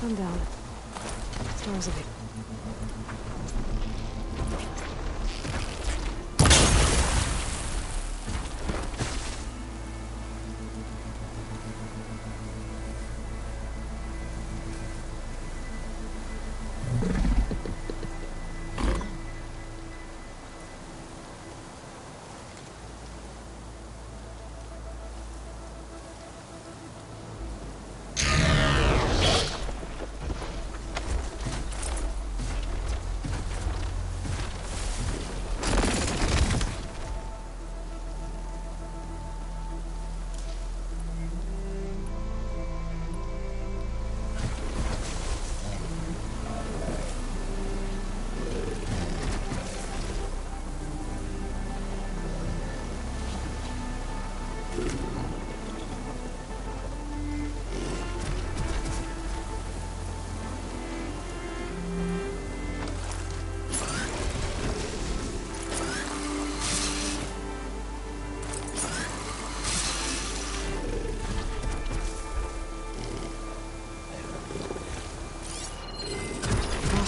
Sundown. Stars of it.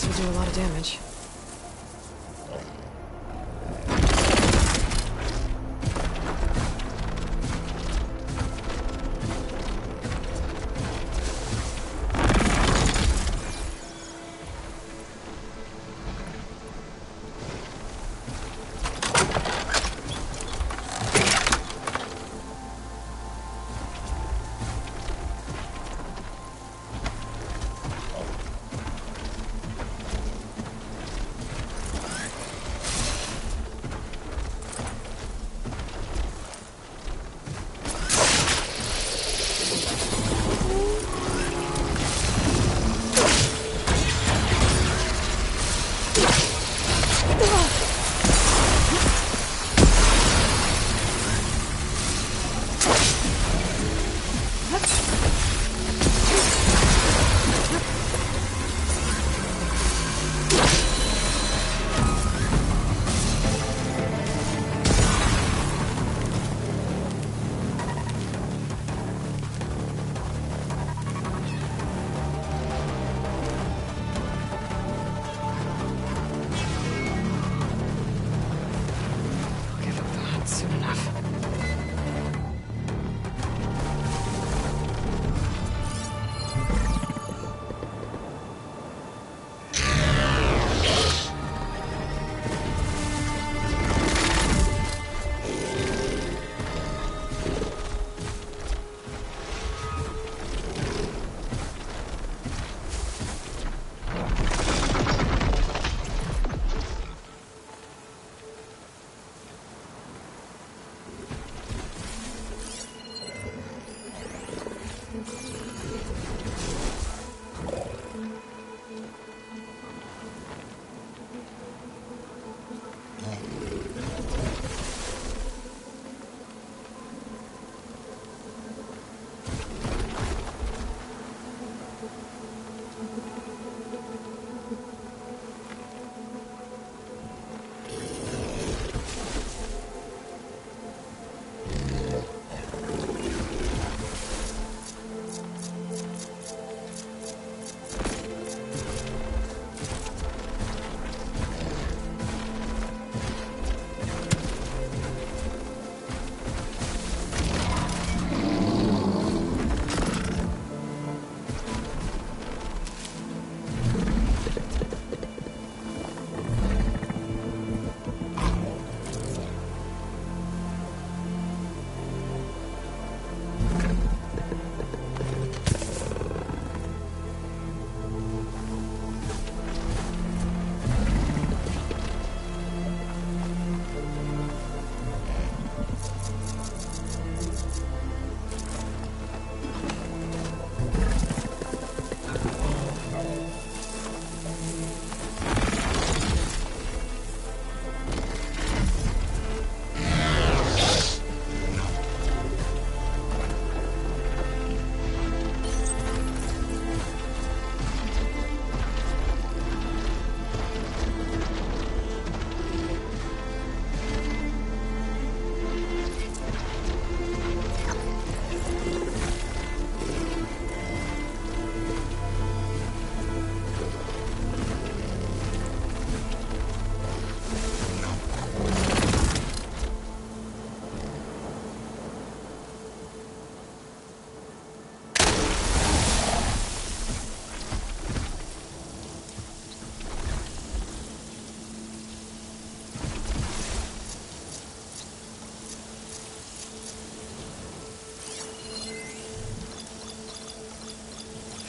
Will do a lot of damage.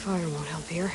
Fire won't help here.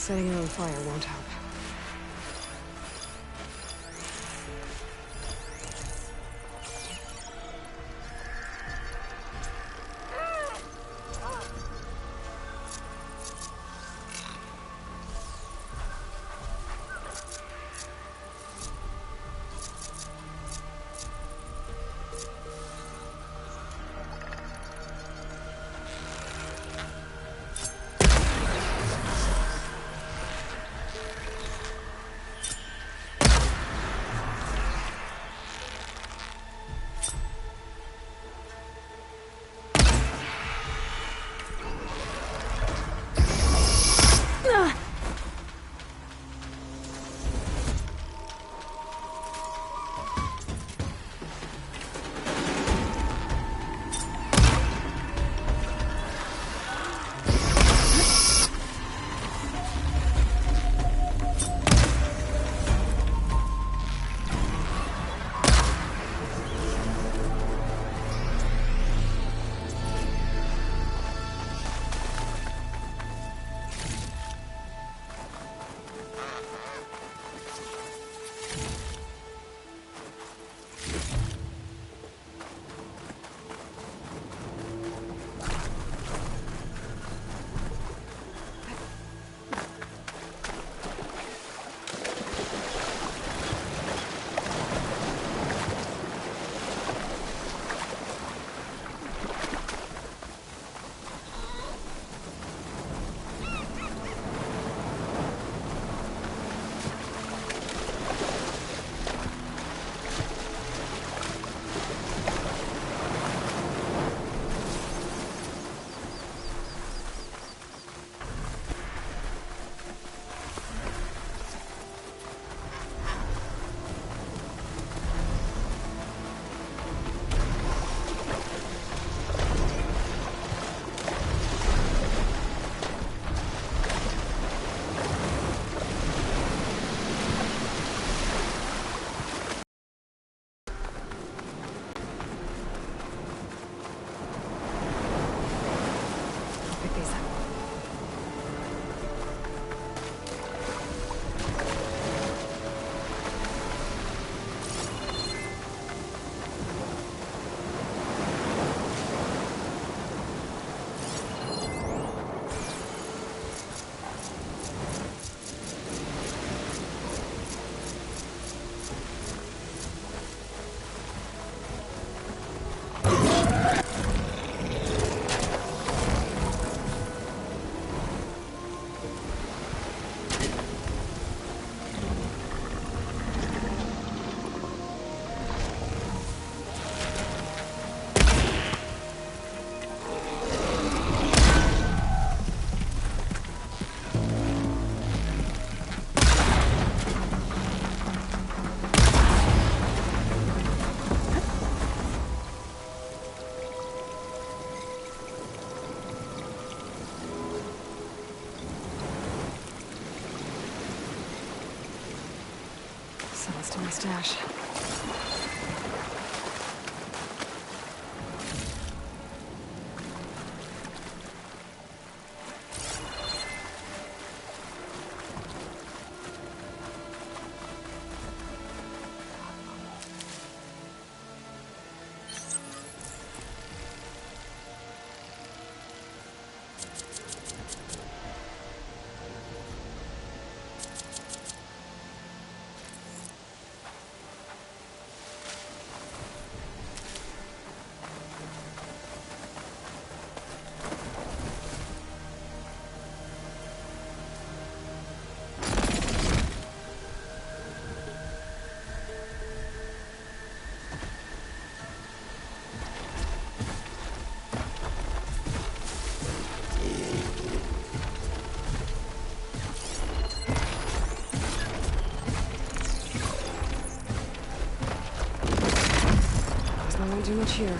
Setting it on fire won't help. Celeste in my stash. Won't do much here.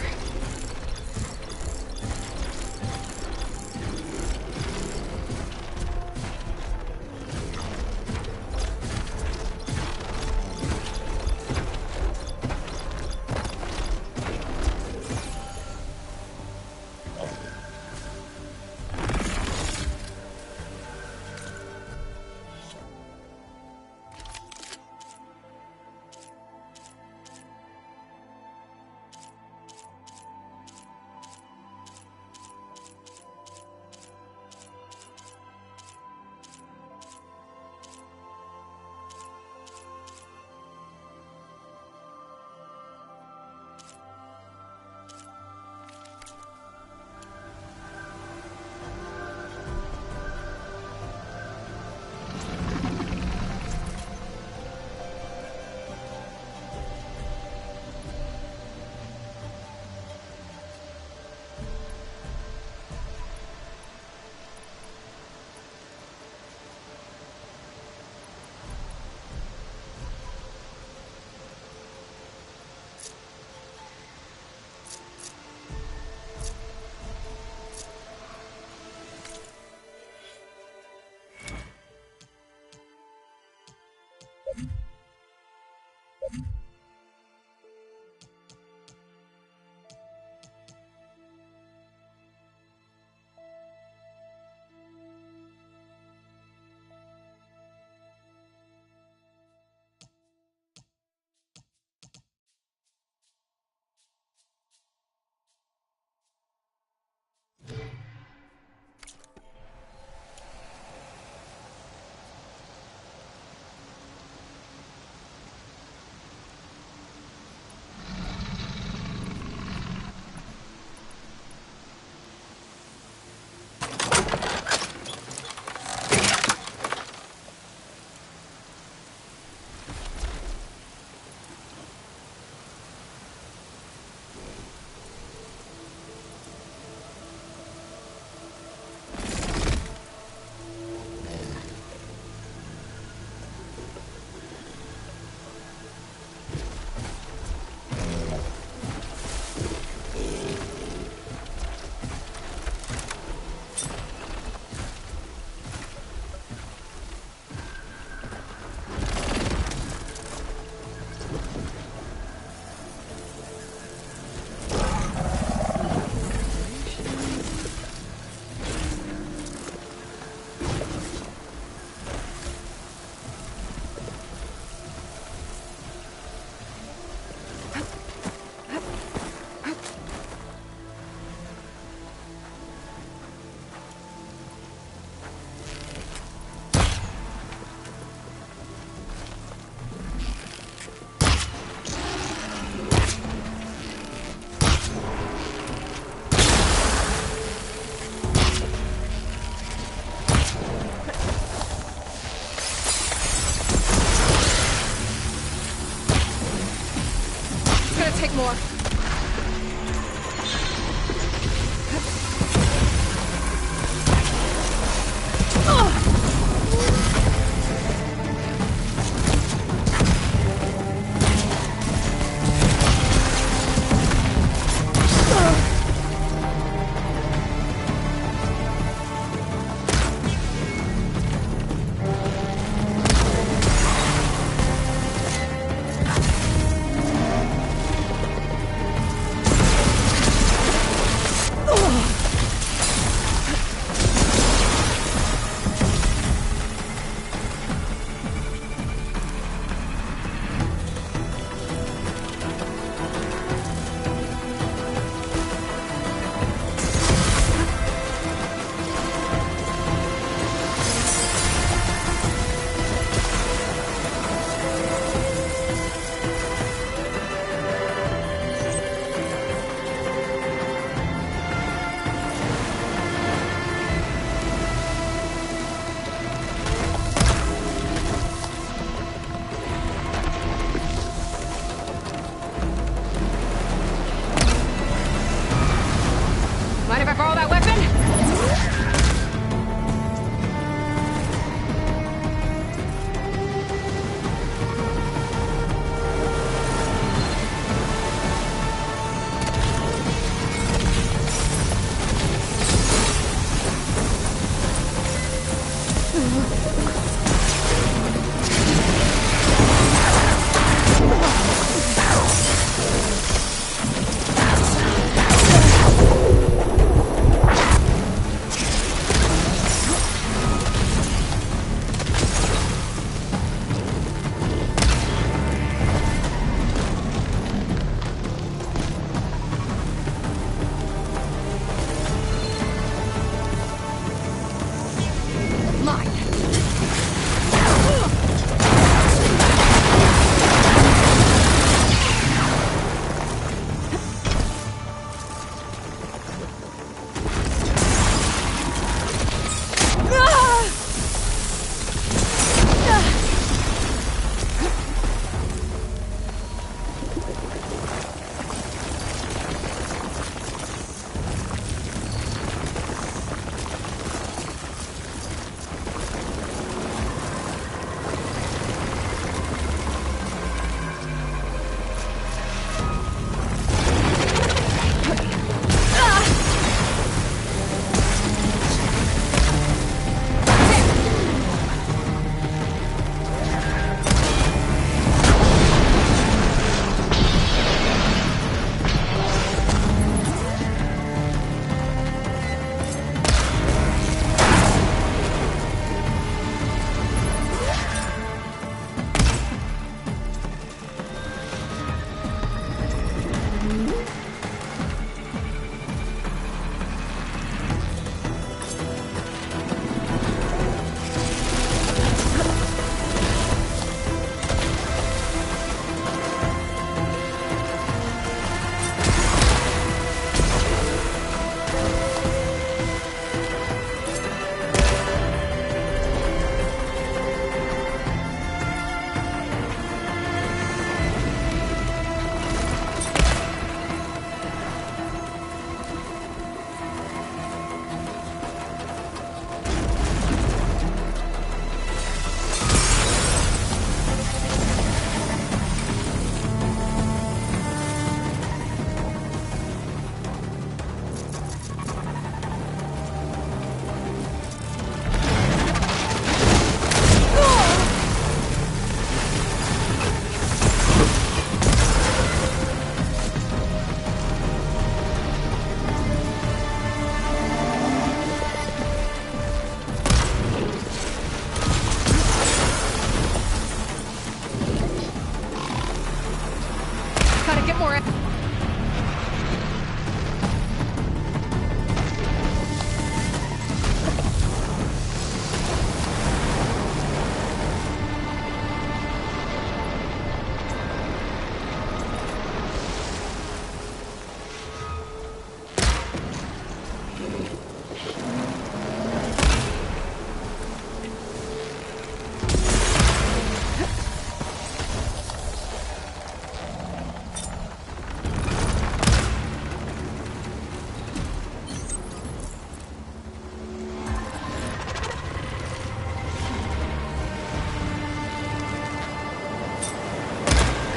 take more.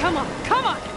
Come on, come on!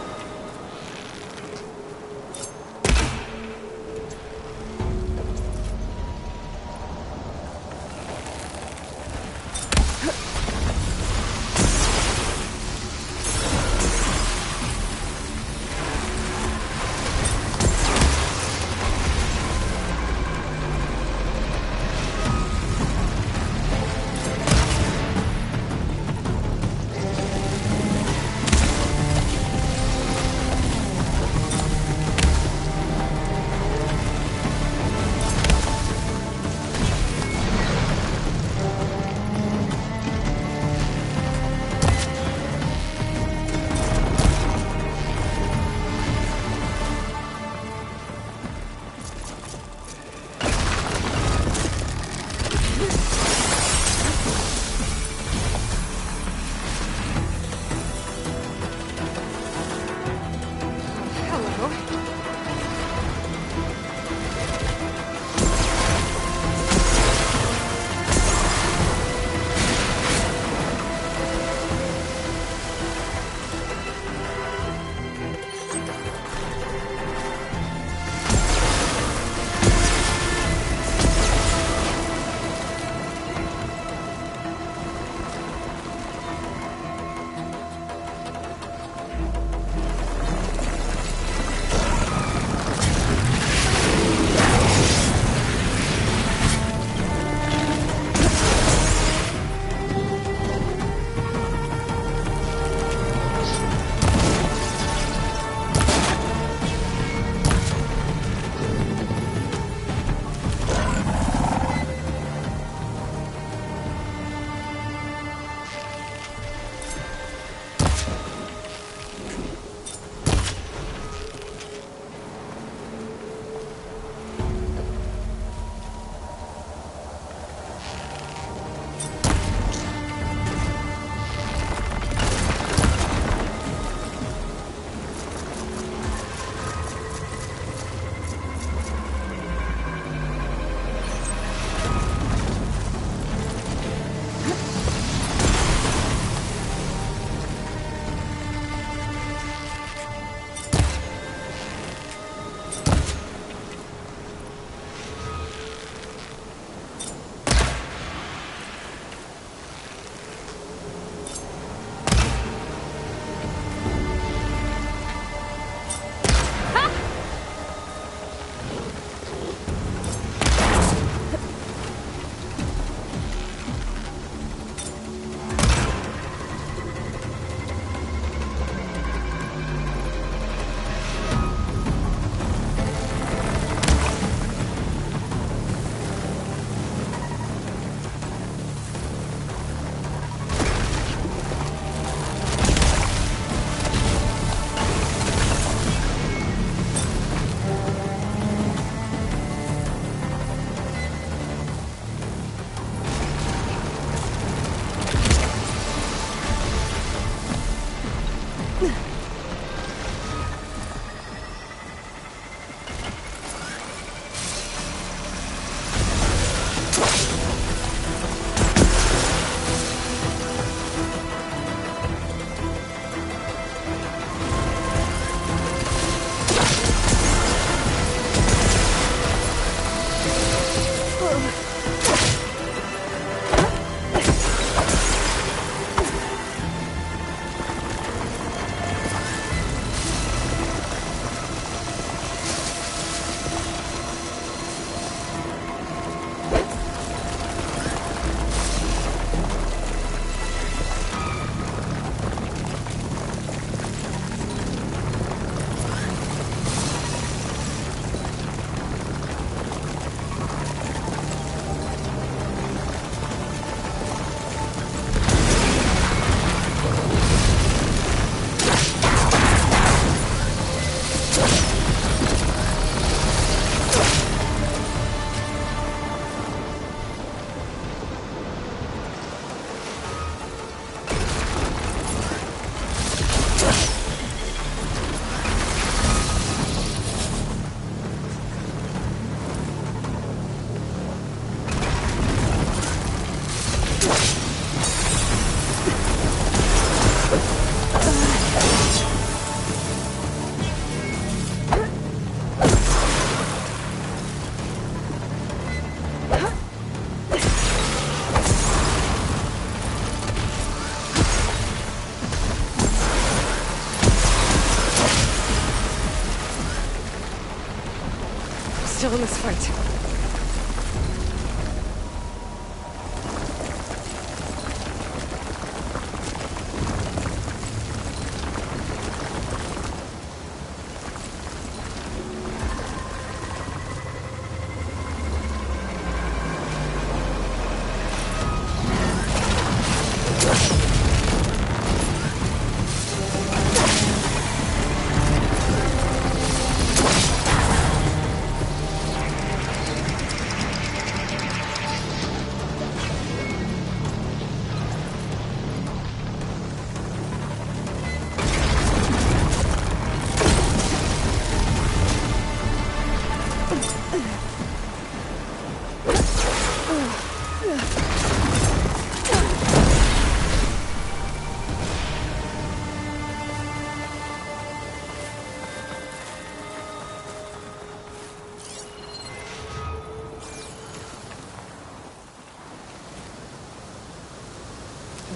still in this fight.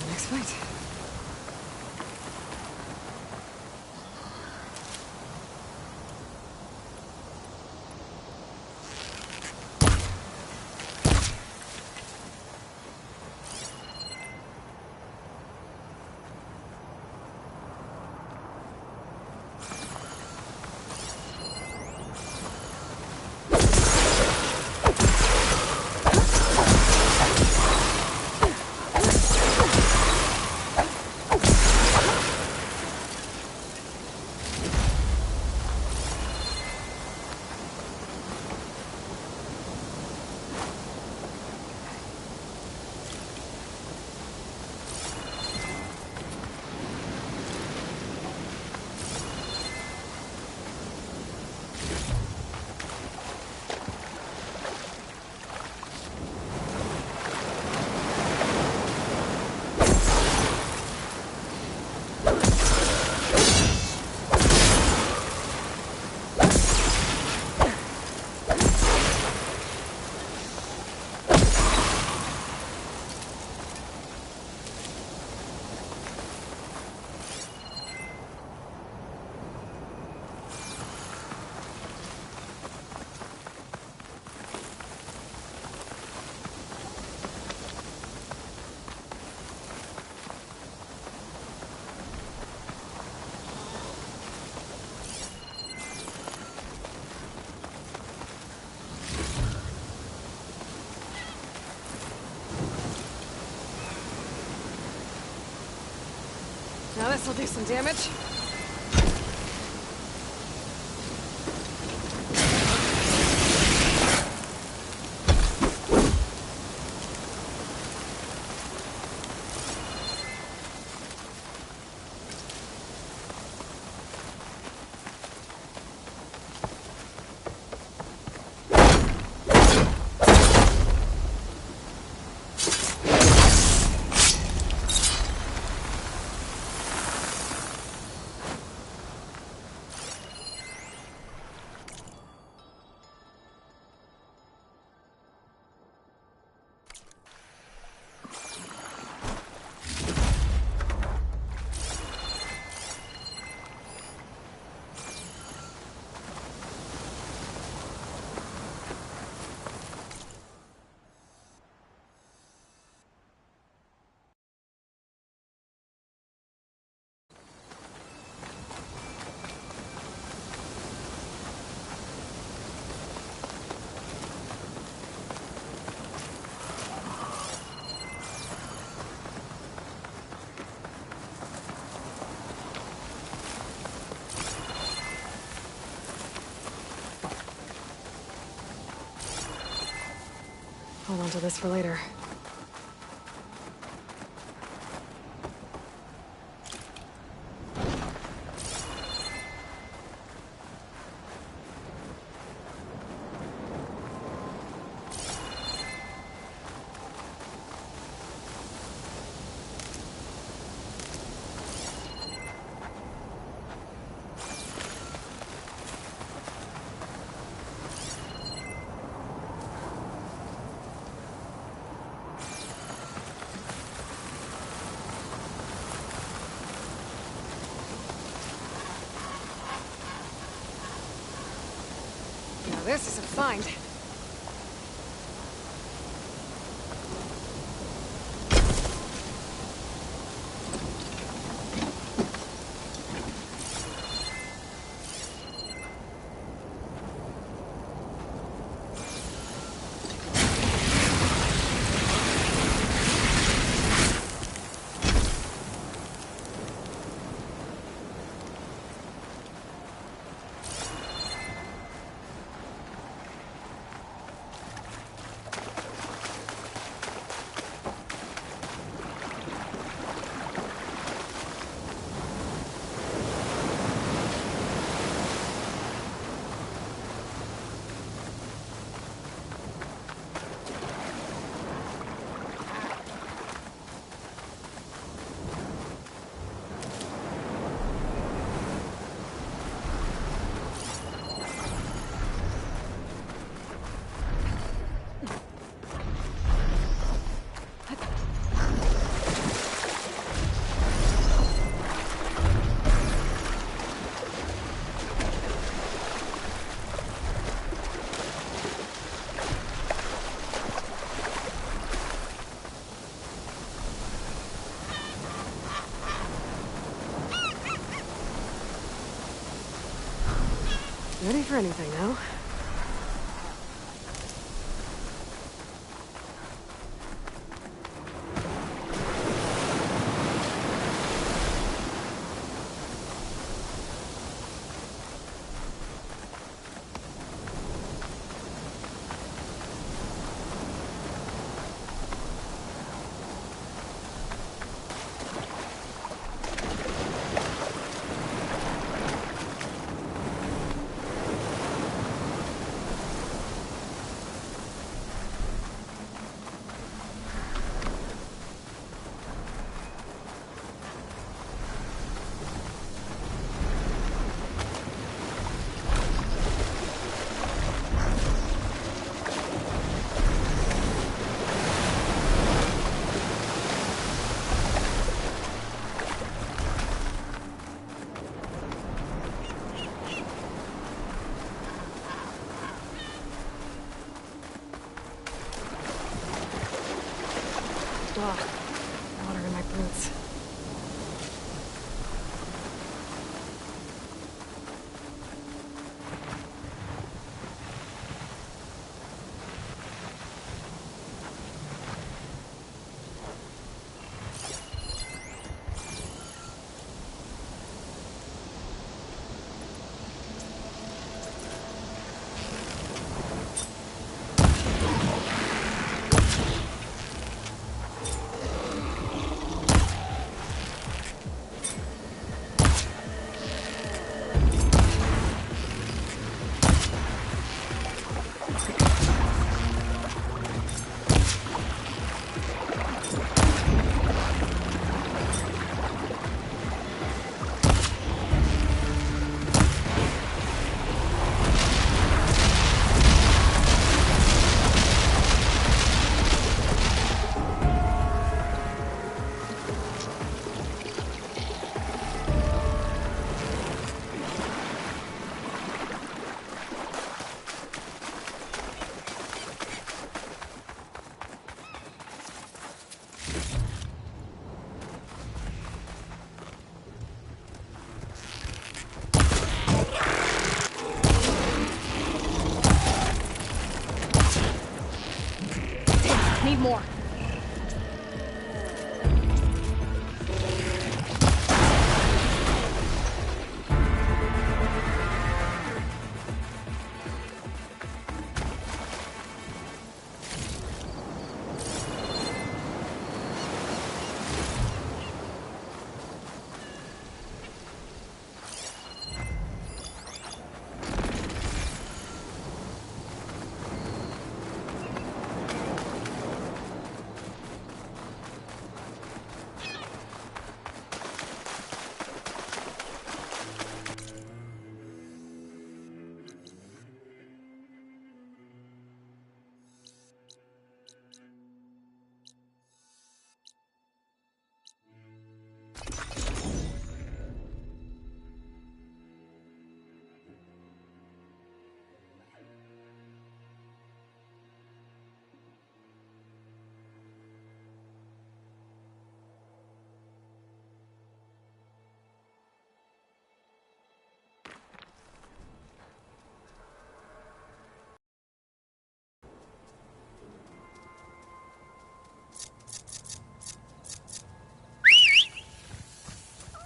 Next fight. Now this'll do some damage. Hold on to this for later. Now this is a find. Ready for anything now? Ugh, water in my boots.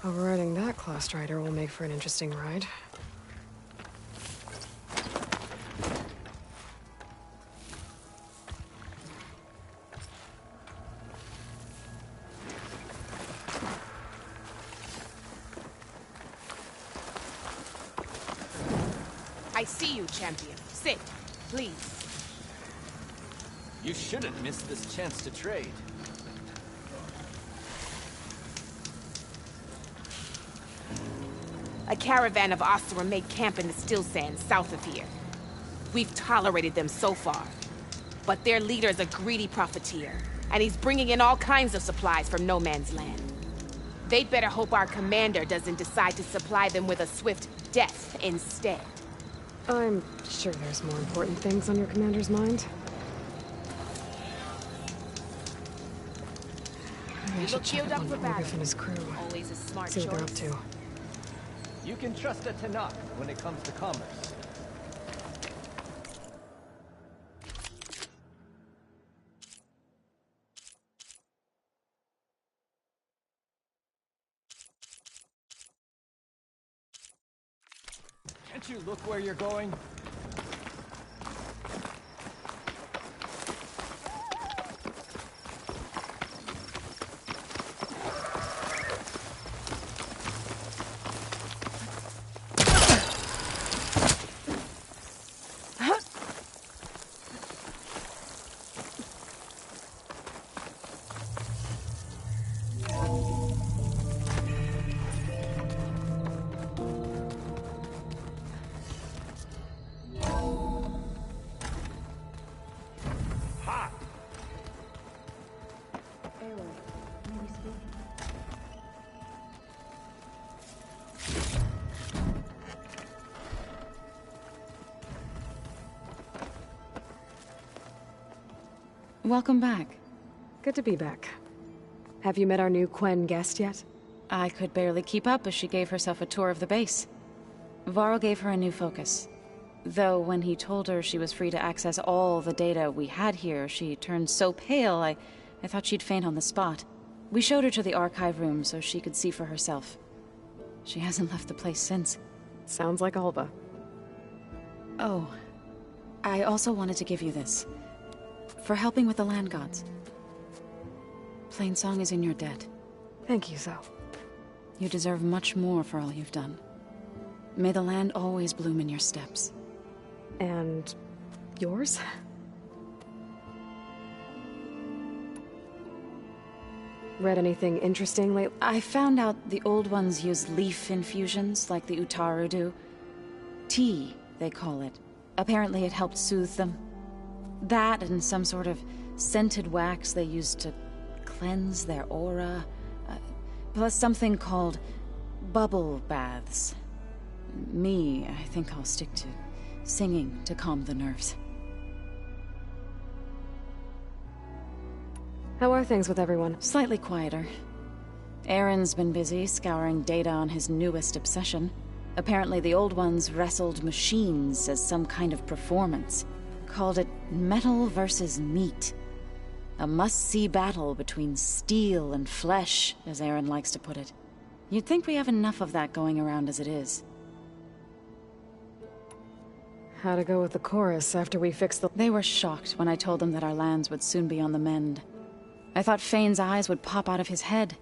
Overriding that class strider will make for an interesting ride. I see you, champion. Sit, please. You shouldn't miss this chance to trade. A caravan of Oseram made camp in the still sands south of here. We've tolerated them so far. But their leader's a greedy profiteer, and he's bringing in all kinds of supplies from no man's land. They'd better hope our commander doesn't decide to supply them with a swift death instead. I'm sure there's more important things on your commander's mind. Maybe I should check up on Orgriff and his crew. Always a smart See what they're up choice. to. You can trust a Tanakh when it comes to commerce. Can't you look where you're going? Welcome back. Good to be back. Have you met our new Quen guest yet? I could barely keep up as she gave herself a tour of the base. Varl gave her a new focus. Though when he told her she was free to access all the data we had here, she turned so pale I thought she'd faint on the spot. We showed her to the archive room so she could see for herself. She hasn't left the place since. Sounds like Alba. Oh, I also wanted to give you this. For helping with the land gods. Plainsong is in your debt. Thank you, Zoe. You deserve much more for all you've done. May the land always bloom in your steps. And yours? Read anything interesting lately? I found out the old ones use leaf infusions like the Utaru do. Tea, they call it. Apparently it helped soothe them. That and some sort of scented wax they used to cleanse their aura. Plus something called bubble baths. Me, I think I'll stick to singing to calm the nerves. How are things with everyone? Slightly quieter. Aaron's been busy scouring data on his newest obsession. Apparently the old ones wrestled machines as some kind of performance. Called it metal versus meat. A must-see battle between steel and flesh, as Aaron likes to put it. You'd think we have enough of that going around as it is. How to go with the chorus after we fixed the... They were shocked when I told them that our lands would soon be on the mend. I thought Fane's eyes would pop out of his head.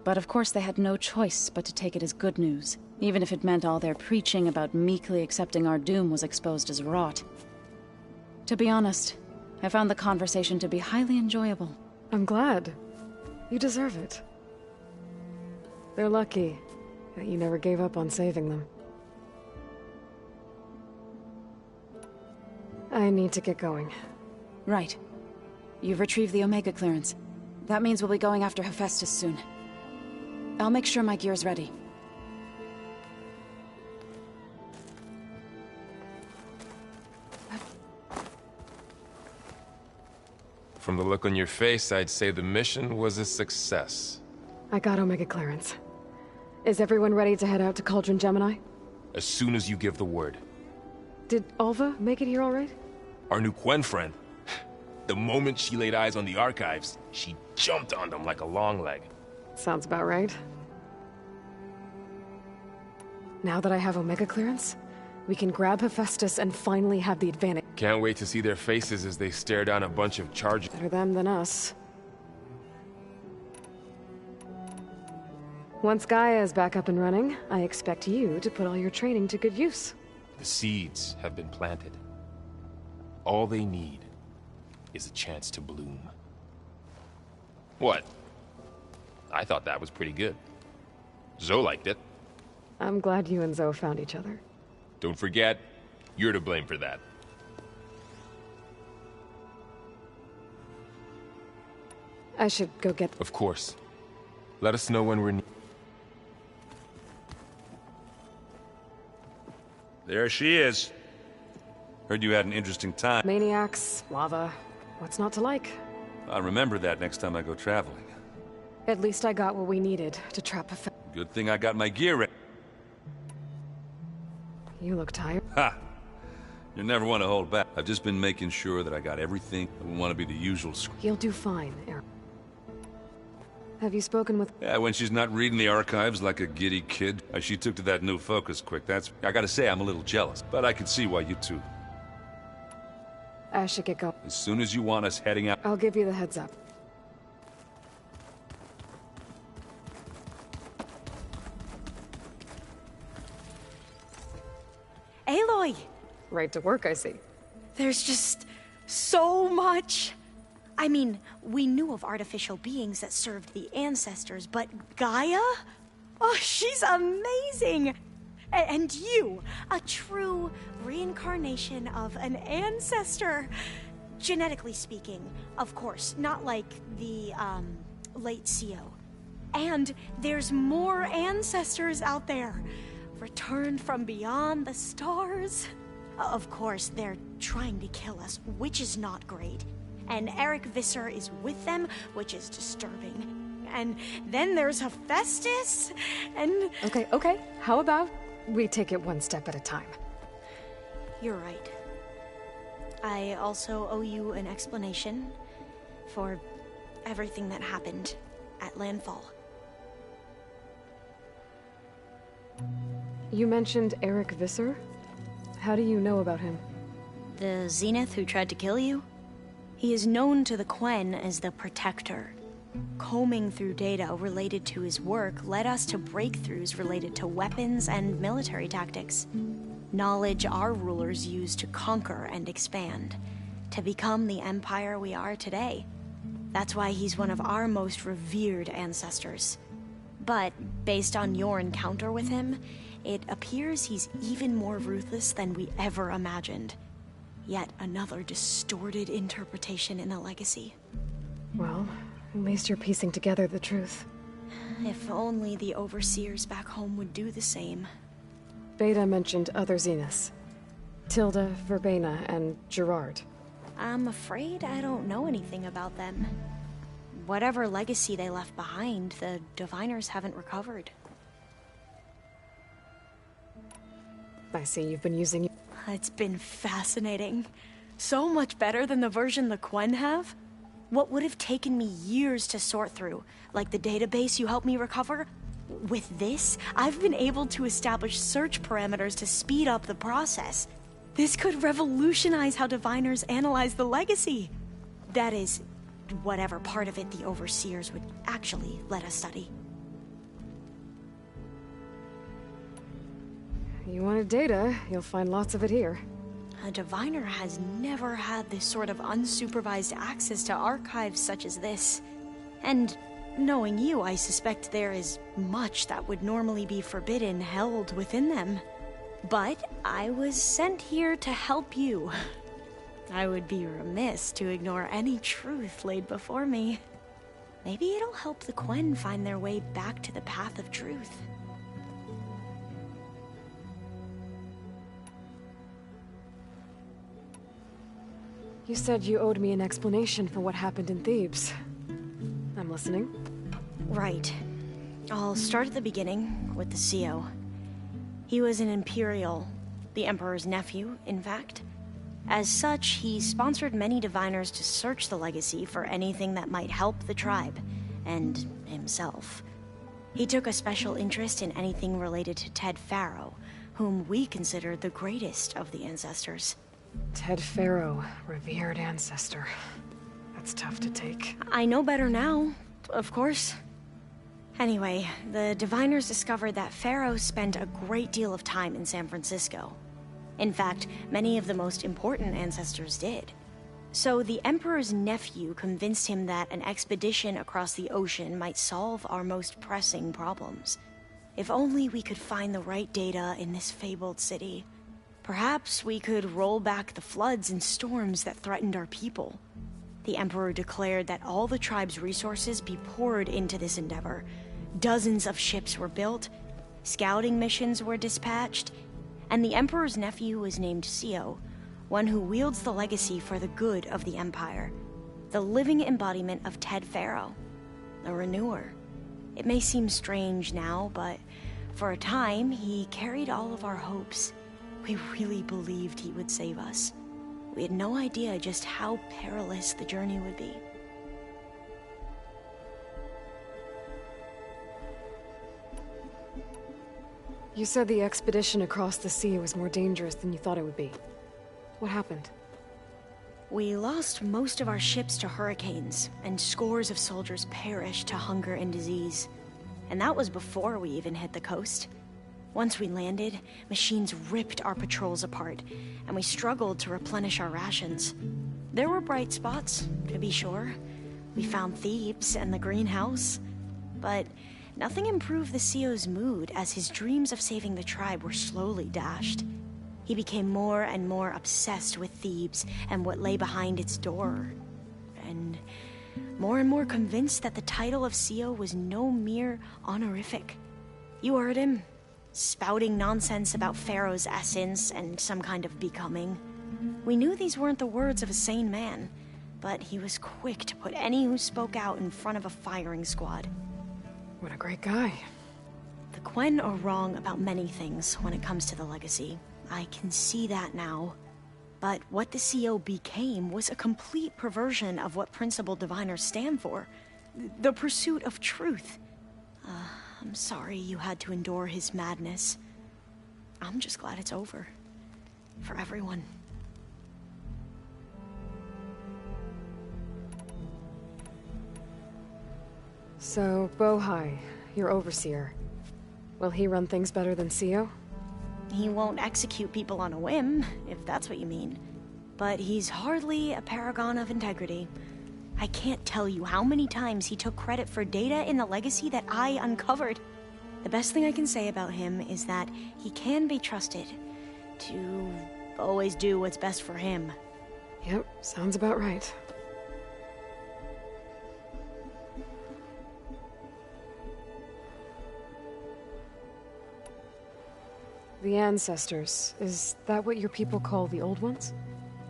But of course they had no choice but to take it as good news, even if it meant all their preaching about meekly accepting our doom was exposed as rot. To be honest, I found the conversation to be highly enjoyable. I'm glad. You deserve it. They're lucky that you never gave up on saving them. I need to get going. Right. You've retrieved the Omega clearance. That means we'll be going after Hephaestus soon. I'll make sure my gear's ready. From the look on your face, I'd say the mission was a success. I got Omega clearance. Is everyone ready to head out to Cauldron Gemini? As soon as you give the word. Did Alva make it here all right? Our new Quen friend. The moment she laid eyes on the archives, she jumped on them like a long leg. Sounds about right. Now that I have Omega clearance, we can grab Hephaestus and finally have the advantage. Can't wait to see their faces as they stare down a bunch of charges. Better them than us. Once Gaia is back up and running, I expect you to put all your training to good use. The seeds have been planted. All they need is a chance to bloom. What? I thought that was pretty good. Zoe liked it. I'm glad you and Zoe found each other. Don't forget, you're to blame for that. I should go get... Of course. Let us know when we're near. There she is. Heard you had an interesting time. Maniacs, lava, what's not to like? I'll remember that next time I go traveling. At least I got what we needed to trap a... Good thing I got my gear ready. You look tired. Ha! You never want to hold back. I've just been making sure that I got everything. I wouldn't want to be the usual You'll do fine, Eric. Have you spoken with... Yeah, when she's not reading the archives like a giddy kid. She took to that new focus quick. I gotta say, I'm a little jealous. But I can see why you two. I should get going. As soon as you want us heading out... I'll give you the heads up. Aloy! Right to work, I see. There's just so much. I mean, we knew of artificial beings that served the ancestors, but Gaia? Oh, she's amazing! And you, a true reincarnation of an ancestor. Genetically speaking, of course, not like the, late CO. And there's more ancestors out there, returned from beyond the stars. Of course, they're trying to kill us, which is not great. And Eric Visser is with them, which is disturbing. And then there's Hephaestus, and... Okay. How about we take it one step at a time? You're right. I also owe you an explanation for everything that happened at Landfall. You mentioned Eric Visser? How do you know about him? The Zenith who tried to kill you? He is known to the Quen as the Protector. Combing through data related to his work led us to breakthroughs related to weapons and military tactics. Knowledge our rulers used to conquer and expand, to become the empire we are today. That's why he's one of our most revered ancestors. But, based on your encounter with him, it appears he's even more ruthless than we ever imagined. Yet another distorted interpretation in the legacy. Well, at least you're piecing together the truth. If only the overseers back home would do the same. Beta mentioned other Zeniths. Tilda, Verbena, and Gerard. I'm afraid I don't know anything about them. Whatever legacy they left behind, the Diviners haven't recovered. I see you've been using... It's been fascinating. So much better than the version the Quen have. What would have taken me years to sort through, like the database you helped me recover, with this, I've been able to establish search parameters to speed up the process. This could revolutionize how Diviners analyze the legacy. That is, whatever part of it the Overseers would actually let us study. You wanted data, you'll find lots of it here. A Diviner has never had this sort of unsupervised access to archives such as this. And knowing you, I suspect there is much that would normally be forbidden held within them. But I was sent here to help you. I would be remiss to ignore any truth laid before me. Maybe it'll help the Quen find their way back to the path of truth. You said you owed me an explanation for what happened in Thebes. I'm listening. Right. I'll start at the beginning, with the CO. He was an Imperial, the Emperor's nephew, in fact. As such, he sponsored many Diviners to search the legacy for anything that might help the tribe, and himself. He took a special interest in anything related to Ted Faro, whom we consider the greatest of the ancestors. Ted Faro, revered ancestor. That's tough to take. I know better now, of course. Anyway, the diviners discovered that Faro spent a great deal of time in San Francisco. In fact, many of the most important ancestors did. So the Emperor's nephew convinced him that an expedition across the ocean might solve our most pressing problems. If only we could find the right data in this fabled city. Perhaps we could roll back the floods and storms that threatened our people. The Emperor declared that all the tribe's resources be poured into this endeavor. Dozens of ships were built, scouting missions were dispatched, and the Emperor's nephew was named Sio, one who wields the legacy for the good of the Empire, the living embodiment of Ted Faro, a renewer. It may seem strange now, but for a time, he carried all of our hopes. We really believed he would save us. We had no idea just how perilous the journey would be. You said the expedition across the sea was more dangerous than you thought it would be. What happened? We lost most of our ships to hurricanes, and scores of soldiers perished to hunger and disease. And that was before we even hit the coast. Once we landed, machines ripped our patrols apart, and we struggled to replenish our rations. There were bright spots, to be sure. We found Thebes and the greenhouse, but nothing improved the CEO's mood as his dreams of saving the tribe were slowly dashed. He became more and more obsessed with Thebes and what lay behind its door, and more convinced that the title of CEO was no mere honorific. You heard him, spouting nonsense about Pharaoh's essence and some kind of becoming. We knew these weren't the words of a sane man, but he was quick to put any who spoke out in front of a firing squad. What a great guy. The Quen are wrong about many things when it comes to the legacy. I can see that now. But what the CEO became was a complete perversion of what principled diviners stand for. The pursuit of truth. I'm sorry you had to endure his madness. I'm just glad it's over. For everyone. So, Bohai, your overseer. Will he run things better than CEO? He won't execute people on a whim, if that's what you mean. But he's hardly a paragon of integrity. I can't tell you how many times he took credit for data in the legacy that I uncovered. The best thing I can say about him is that he can be trusted to always do what's best for him. Yep, sounds about right. The ancestors, is that what your people call the old ones?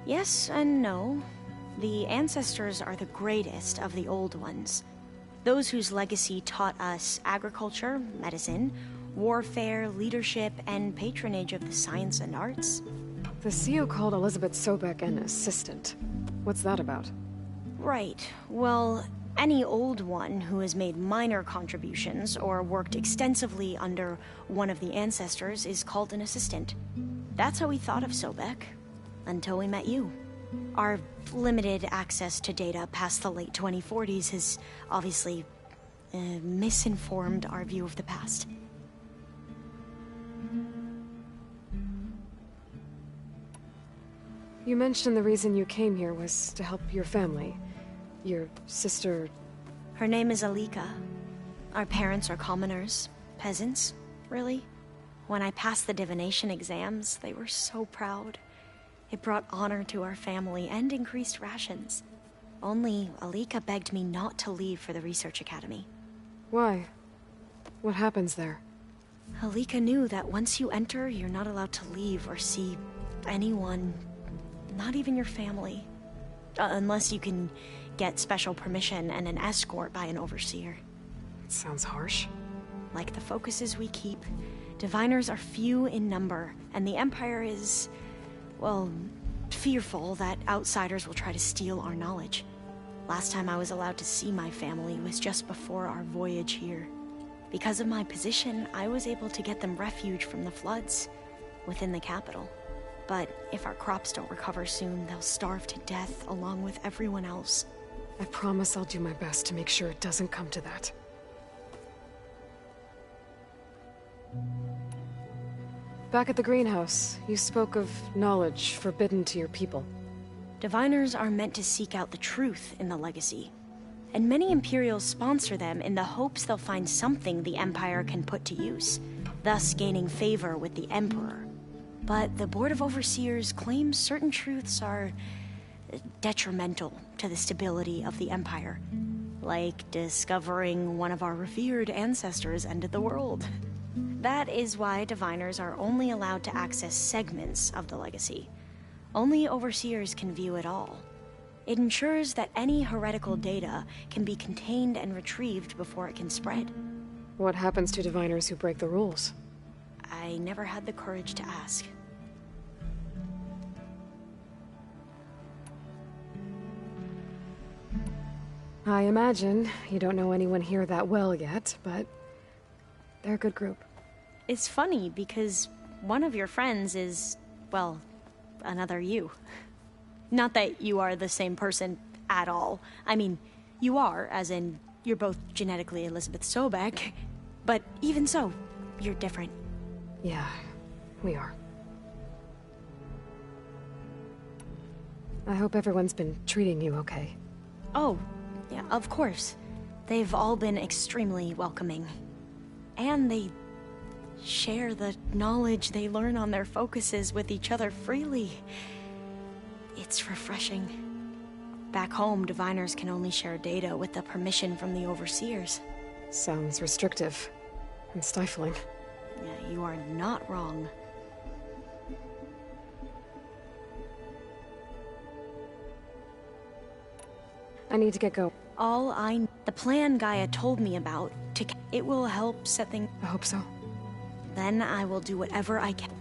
Yes and no. The ancestors are the greatest of the old ones. Those whose legacy taught us agriculture, medicine, warfare, leadership, and patronage of the science and arts. The CEO called Elizabeth Sobek an assistant. What's that about? Right. Well, any old one who has made minor contributions or worked extensively under one of the ancestors is called an assistant. That's how we thought of Sobek, until we met you. Our limited access to data past the late 2040s has obviously misinformed our view of the past. You mentioned the reason you came here was to help your family. Your sister... Her name is Alika. Our parents are commoners. Peasants, really. When I passed the divination exams, they were so proud. It brought honor to our family and increased rations. Only Alika begged me not to leave for the research academy. Why? What happens there? Alika knew that once you enter, you're not allowed to leave or see anyone, not even your family. Unless you can get special permission and an escort by an overseer. It sounds harsh. Like the focuses we keep, diviners are few in number, and the Empire is, well, fearful that outsiders will try to steal our knowledge. Last time I was allowed to see my family was just before our voyage here. Because of my position, I was able to get them refuge from the floods within the capital. But if our crops don't recover soon, they'll starve to death along with everyone else. I promise I'll do my best to make sure it doesn't come to that. Back at the greenhouse, you spoke of knowledge forbidden to your people. Diviners are meant to seek out the truth in the legacy, and many Imperials sponsor them in the hopes they'll find something the Empire can put to use, thus gaining favor with the Emperor. But the Board of Overseers claims certain truths are detrimental to the stability of the Empire, like discovering one of our revered ancestors ended the world. That is why Diviners are only allowed to access segments of the legacy. Only Overseers can view it all. It ensures that any heretical data can be contained and retrieved before it can spread. What happens to Diviners who break the rules? I never had the courage to ask. I imagine you don't know anyone here that well yet, but they're a good group. It's funny because one of your friends is, well, another you. Not that you are the same person at all. I mean, you are, as in, you're both genetically Elizabeth Sobek, but even so, you're different. Yeah, we are. I hope everyone's been treating you okay. Oh, yeah, of course. They've all been extremely welcoming. And they share the knowledge they learn on their focuses with each other freely. It's refreshing. Back home, Diviners can only share data with the permission from the Overseers. Sounds restrictive and stifling. Yeah, you are not wrong. I need to get going. The plan Gaia told me about, it will help set things. I hope so. Then I will do whatever I can.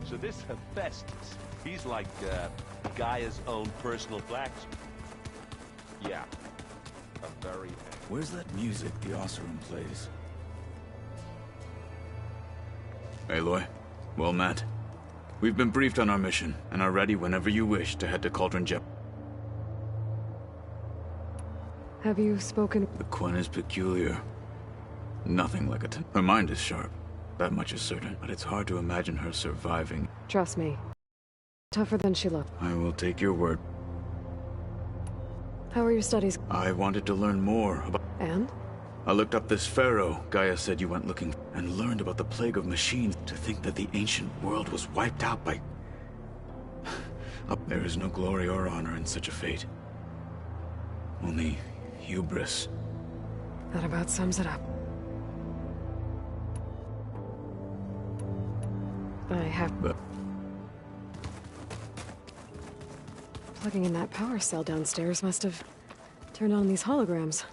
So this Hephaestus, he's like, Gaia's own personal blacksmith. Yeah, a very... Where's that music the Oseram plays? Aloy, well met. We've been briefed on our mission, and are ready whenever you wish to head to Cauldron Jep. Have you spoken? The Quen is peculiar. Nothing like her mind is sharp. That much is certain, but it's hard to imagine her surviving. Trust me. Tougher than she looked. I will take your word. How are your studies? I wanted to learn more about... And? I looked up this pharaoh Gaia said you went looking, and learned about the plague of machines. To think that the ancient world was wiped out by... There is no glory or honor in such a fate. Only hubris. That about sums it up. I have... But... Plugging in that power cell downstairs must have turned on these holograms.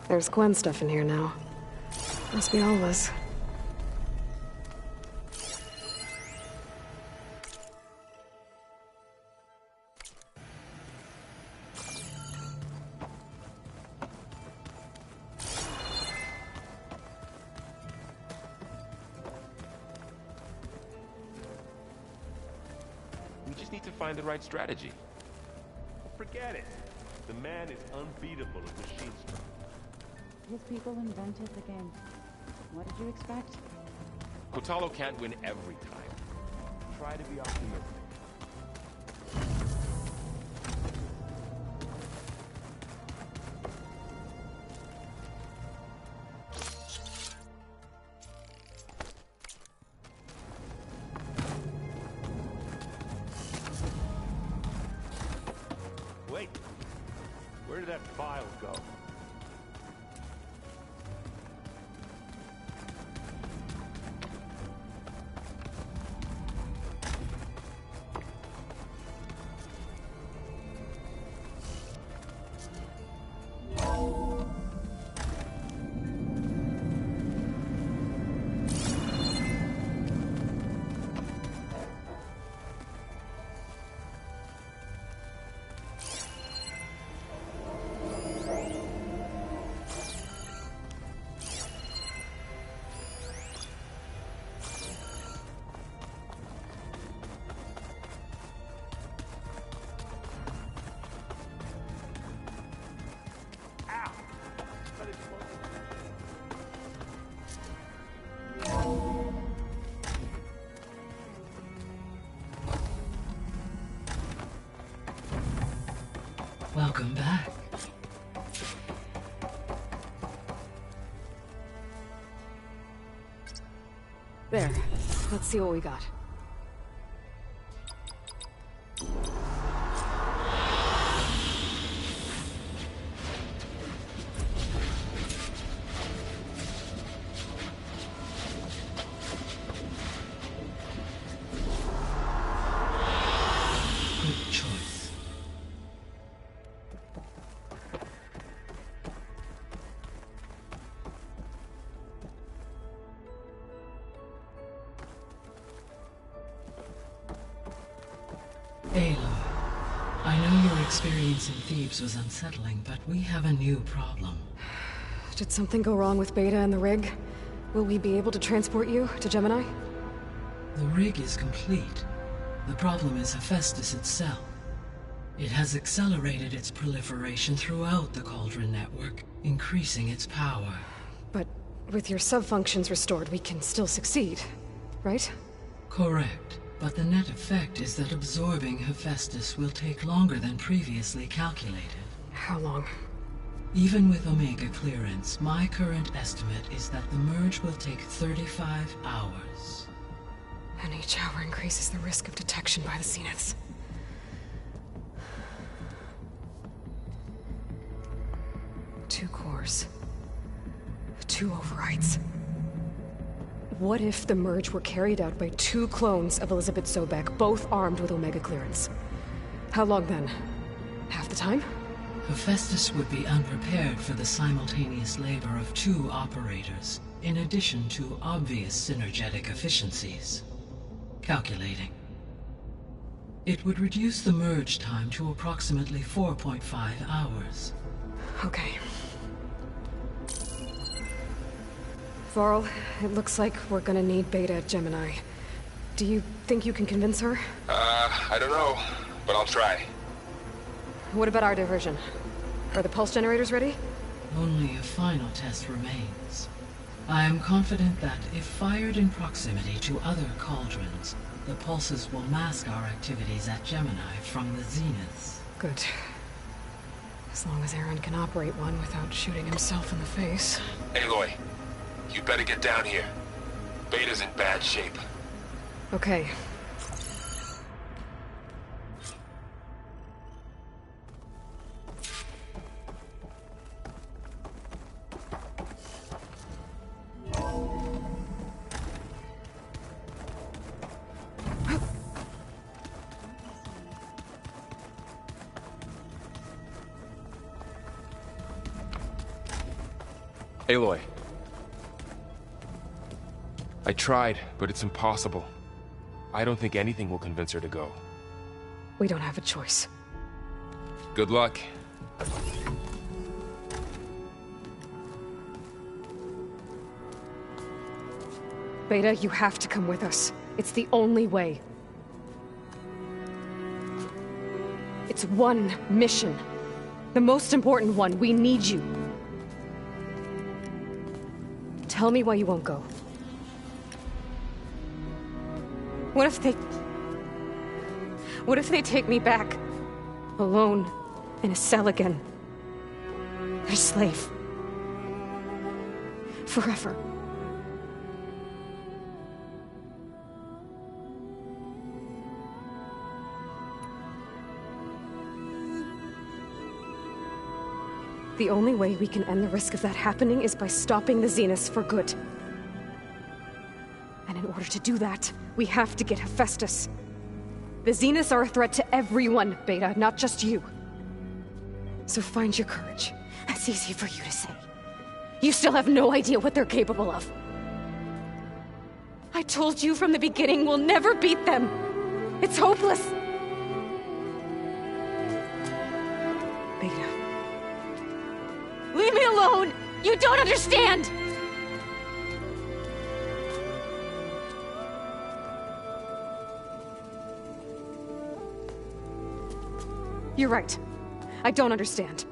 There's Gwen stuff in here now. Must be all of us. We just need to find the right strategy. Forget it. The man is unbeatable at machine strength. His people invented the game. What did you expect? Kotalo can't win every time. Try to be optimistic. Wait. Where did that file go? Welcome back. There. Let's see what we got. Good choice. Aloy, I know your experience in Thebes was unsettling, but we have a new problem. Did something go wrong with Beta and the rig? Will we be able to transport you to Gemini? The rig is complete. The problem is Hephaestus itself. It has accelerated its proliferation throughout the Cauldron network, increasing its power. But with your sub-functions restored, we can still succeed, right? Correct. But the net effect is that absorbing Hephaestus will take longer than previously calculated. How long? Even with Omega clearance, my current estimate is that the merge will take 35 hours. And each hour increases the risk of detection by the Zeniths. Two cores. Two overrides. What if the merge were carried out by two clones of Elizabeth Sobek, both armed with Omega clearance? How long then? Half the time? Hephaestus would be unprepared for the simultaneous labor of two operators, in addition to obvious synergetic efficiencies. Calculating. It would reduce the merge time to approximately 4.5 hours. Okay. Varl, it looks like we're gonna need Beta at Gemini. Do you think you can convince her? I don't know, but I'll try. What about our diversion? Are the pulse generators ready? Only a final test remains. I am confident that if fired in proximity to other cauldrons, the pulses will mask our activities at Gemini from the zeniths. Good. As long as Aaron can operate one without shooting himself in the face. Aloy, you better get down here. Beta's in bad shape. Okay. Aloy. I tried, but it's impossible. I don't think anything will convince her to go. We don't have a choice. Good luck. Beta, you have to come with us. It's the only way. It's one mission. The most important one. We need you. Tell me why you won't go. What if they take me back? Alone, in a cell again. Their slave. Forever. The only way we can end the risk of that happening is by stopping the Zeniths for good. And in order to do that, we have to get Hephaestus. The Zeniths are a threat to everyone, Beta, not just you. So find your courage. That's easy for you to say. You still have no idea what they're capable of. I told you from the beginning we'll never beat them. It's hopeless. Beta. Leave me alone! You don't understand! You're right. I don't understand.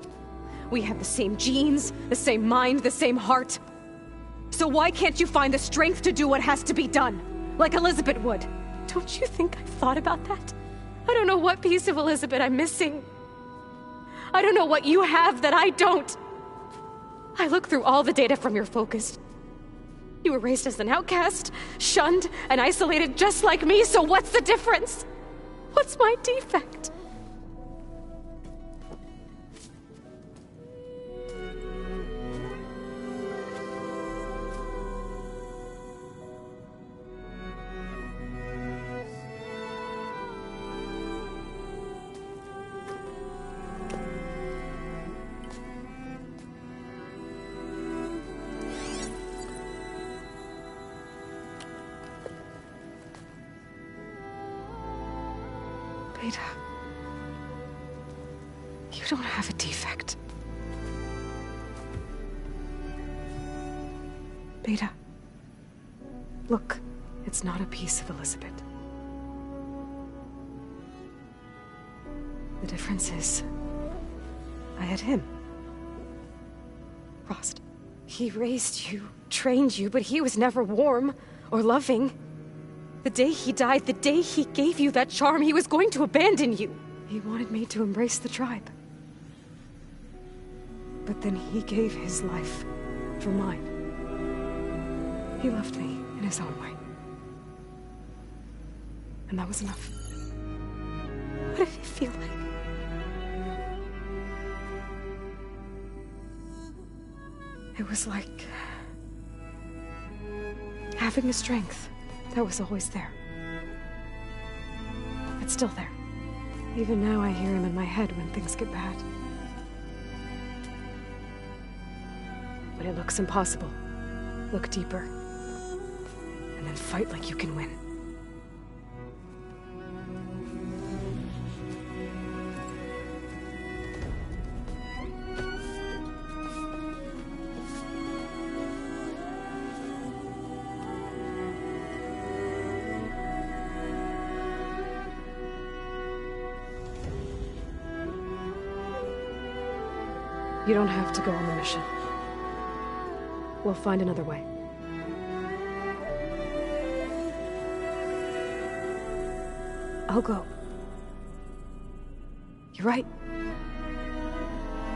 We have the same genes, the same mind, the same heart. So why can't you find the strength to do what has to be done? Like Elizabeth would. Don't you think I've thought about that? I don't know what piece of Elizabeth I'm missing. I don't know what you have that I don't. I look through all the data from your focus. You were raised as an outcast, shunned, and isolated just like me, so what's the difference? What's my defect? Beta, you don't have a defect. Beta, look, it's not a piece of Elizabeth. The difference is, I had him. Rost. He raised you, trained you, but he was never warm or loving. The day he died, the day he gave you that charm, he was going to abandon you. He wanted me to embrace the tribe. But then he gave his life for mine. He loved me in his own way. And that was enough. What did it feel like? It was like having a strength that was always there. It's still there. Even now I hear him in my head when things get bad. When it looks impossible, look deeper. And then fight like you can win. You don't have to go on the mission. We'll find another way. I'll go. You're right.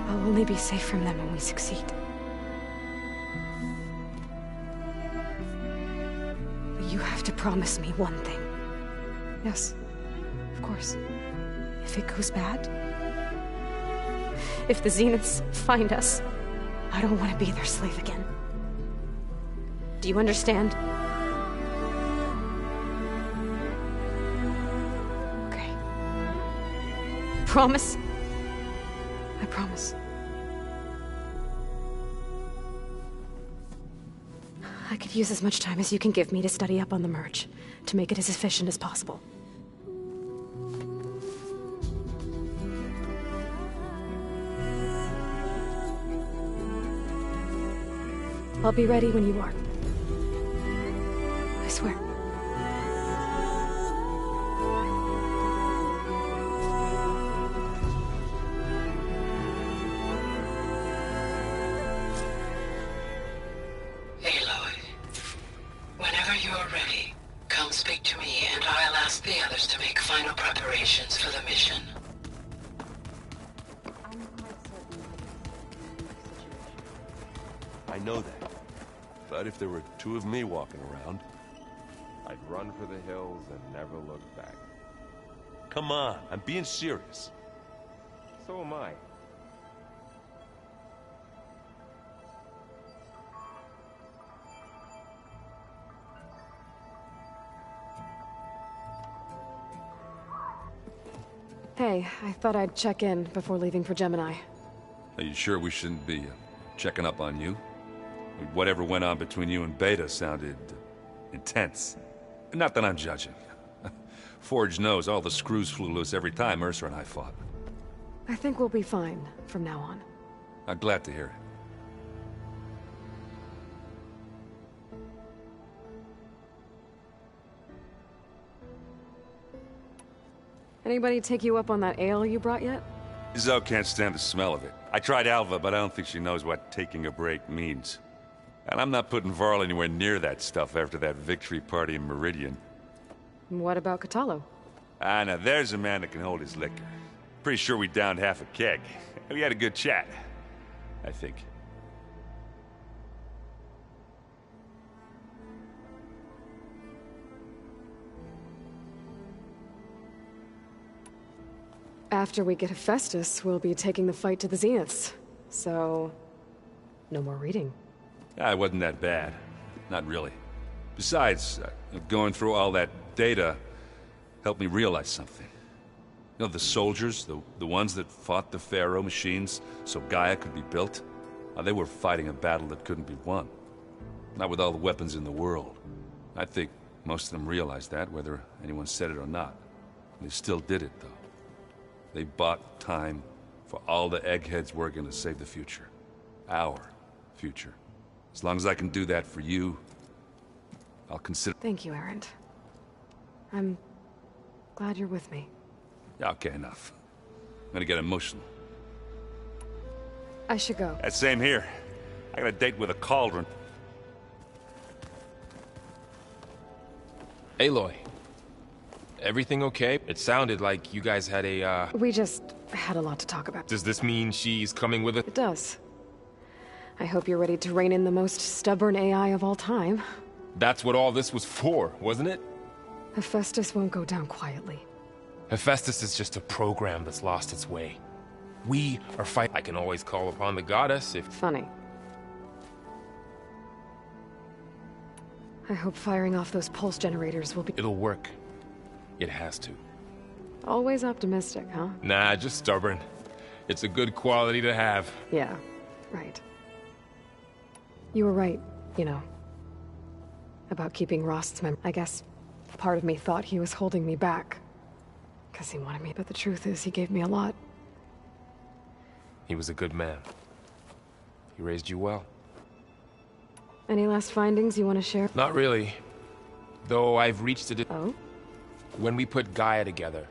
I'll only be safe from them when we succeed. But you have to promise me one thing. Yes, of course. If it goes bad, if the Zeniths find us, I don't want to be their slave again. Do you understand? Okay. Promise? I promise. I could use as much time as you can give me to study up on the merge, to make it as efficient as possible. I'll be ready when you are. I swear. Aloy, whenever you're ready, come speak to me and I'll ask the others to make final preparations for the mission. I know that. But if there were two of me walking around, I'd run for the hills and never look back. Come on, I'm being serious. So am I. Hey, I thought I'd check in before leaving for Gemini. Are you sure we shouldn't be checking up on you? Whatever went on between you and Beta sounded intense. Not that I'm judging. Forge knows all the screws flew loose every time Mercer and I fought. I think we'll be fine from now on. I'm glad to hear it. Anybody take you up on that ale you brought yet? Zoe can't stand the smell of it. I tried Alva, but I don't think she knows what taking a break means. And I'm not putting Varl anywhere near that stuff after that victory party in Meridian. What about Kotallo? Ah, now there's a man that can hold his liquor. Pretty sure we downed half a keg. We had a good chat, I think. After we get Hephaestus, we'll be taking the fight to the Zeniths. So, no more reading. Ah, it wasn't that bad. Not really. Besides, going through all that data helped me realize something. You know, the soldiers, the ones that fought the Pharaoh machines so Gaia could be built, they were fighting a battle that couldn't be won. Not with all the weapons in the world. I think most of them realized that, whether anyone said it or not. They still did it, though. They bought time for all the eggheads working to save the future. Our future. As long as I can do that for you, I'll consider— Thank you, Erend. I'm glad you're with me. Yeah, okay, enough. I'm gonna get emotional. I should go. Same here. I got a date with a cauldron. Aloy. Everything okay? It sounded like you guys had a, We just had a lot to talk about. Does this mean she's coming with us? It does. I hope you're ready to rein in the most stubborn AI of all time. That's what all this was for, wasn't it? Hephaestus won't go down quietly. Hephaestus is just a program that's lost its way. We are fighting. I can always call upon the goddess if— Funny. I hope firing off those pulse generators will be— It'll work. It has to. Always optimistic, huh? Nah, just stubborn. It's a good quality to have. Yeah, right. You were right, you know. About keeping Rost's memory. I guess part of me thought he was holding me back. Because he wanted me, but the truth is he gave me a lot. He was a good man. He raised you well. Any last findings you want to share? Not really. Though I've reached a— Oh? When we put Gaia together,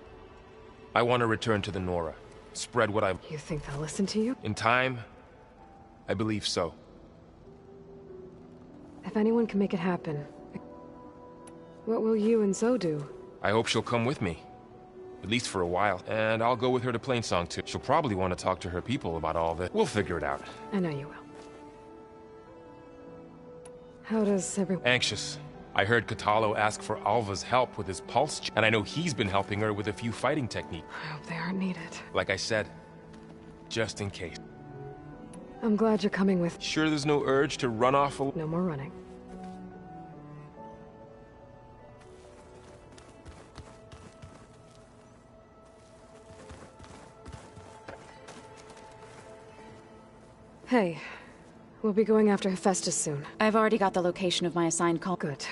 I want to return to the Nora. Spread what I've— You think they'll listen to you? In time, I believe so. If anyone can make it happen, what will you and Zoe do? I hope she'll come with me. At least for a while. And I'll go with her to Plainsong too. She'll probably want to talk to her people about all this. We'll figure it out. I know you will. How does everyone... Anxious. I heard Kotallo ask for Alva's help with his pulse and I know he's been helping her with a few fighting techniques. I hope they aren't needed. Like I said, just in case. I'm glad you're coming with... Sure there's no urge to run off a... No more running. Hey, we'll be going after Hephaestus soon. I've already got the location of my assigned call. Good.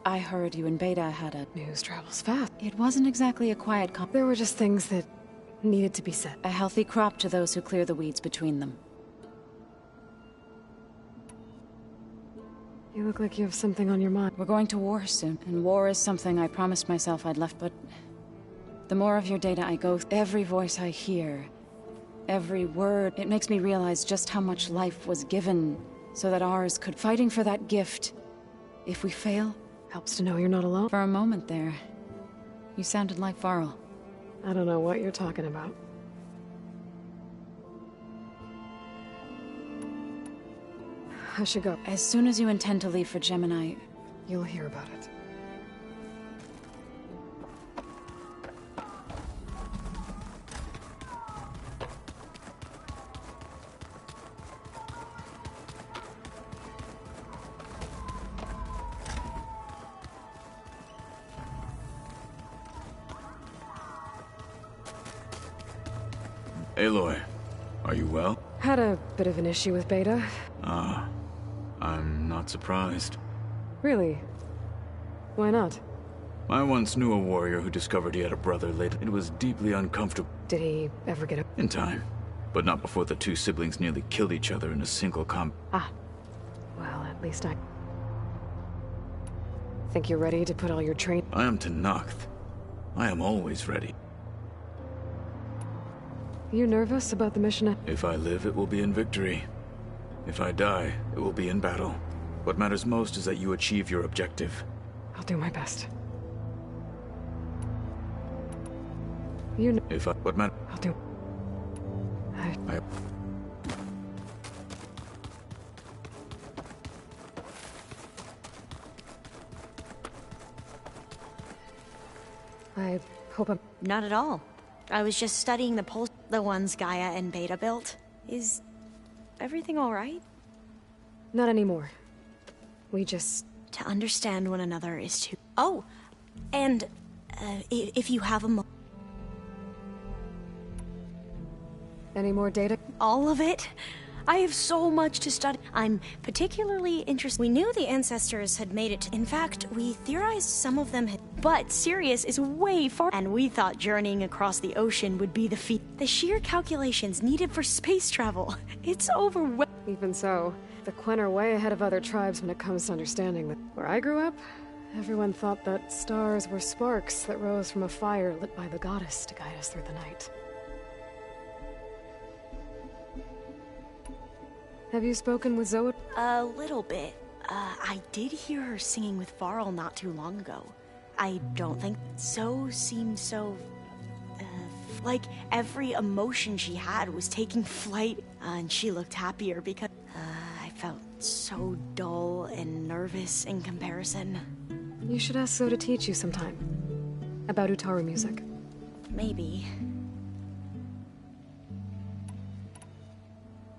I heard you and Beta had a... News travels fast. It wasn't exactly a quiet There were just things that needed to be said. A healthy crop to those who clear the weeds between them. You look like you have something on your mind. We're going to war soon, and war is something I promised myself I'd left, but... The more of your data I go through, every voice I hear, every word, it makes me realize just how much life was given so that ours could... Fighting for that gift, if we fail... Helps to know you're not alone. For a moment there, you sounded like Varl. I don't know what you're talking about. I should go. As soon as you intend to leave for Gemini... You'll hear about it. Aloy, are you well? Had a bit of an issue with Beta. Ah, I'm not surprised. Really? Why not? I once knew a warrior who discovered he had a brother late. It was deeply uncomfortable. Did he ever get it? In time, but not before the two siblings nearly killed each other in a single Ah. Well, at least I... Think you're ready to put all your train... I am Tenakth. I am always ready. You nervous about the mission? If I live, it will be in victory. If I die, it will be in battle. What matters most is that you achieve your objective. I'll do my best. You know... If I... What matter... I'll do... I hope I'm... Not at all. I was just studying the pulse... The ones Gaia and Beta built. Is... everything alright? Not anymore. We just... To understand one another is to... Oh! And... if you have a mo... Any more data? All of it? I have so much to study. I'm particularly interested. We knew the ancestors had made it. In fact, we theorized some of them had... But Sirius is way far... And we thought journeying across the ocean would be the feat. The sheer calculations needed for space travel. It's overwhelming. Even so, the Quen are way ahead of other tribes when it comes to understanding that. Where I grew up, everyone thought that stars were sparks that rose from a fire lit by the goddess to guide us through the night. Have you spoken with Zoe? A little bit. I did hear her singing with Varl not too long ago. I don't think Zoe seemed so... like every emotion she had was taking flight, and she looked happier because... I felt so dull and nervous in comparison. You should ask Zoe to teach you sometime. About Utaru music. Maybe.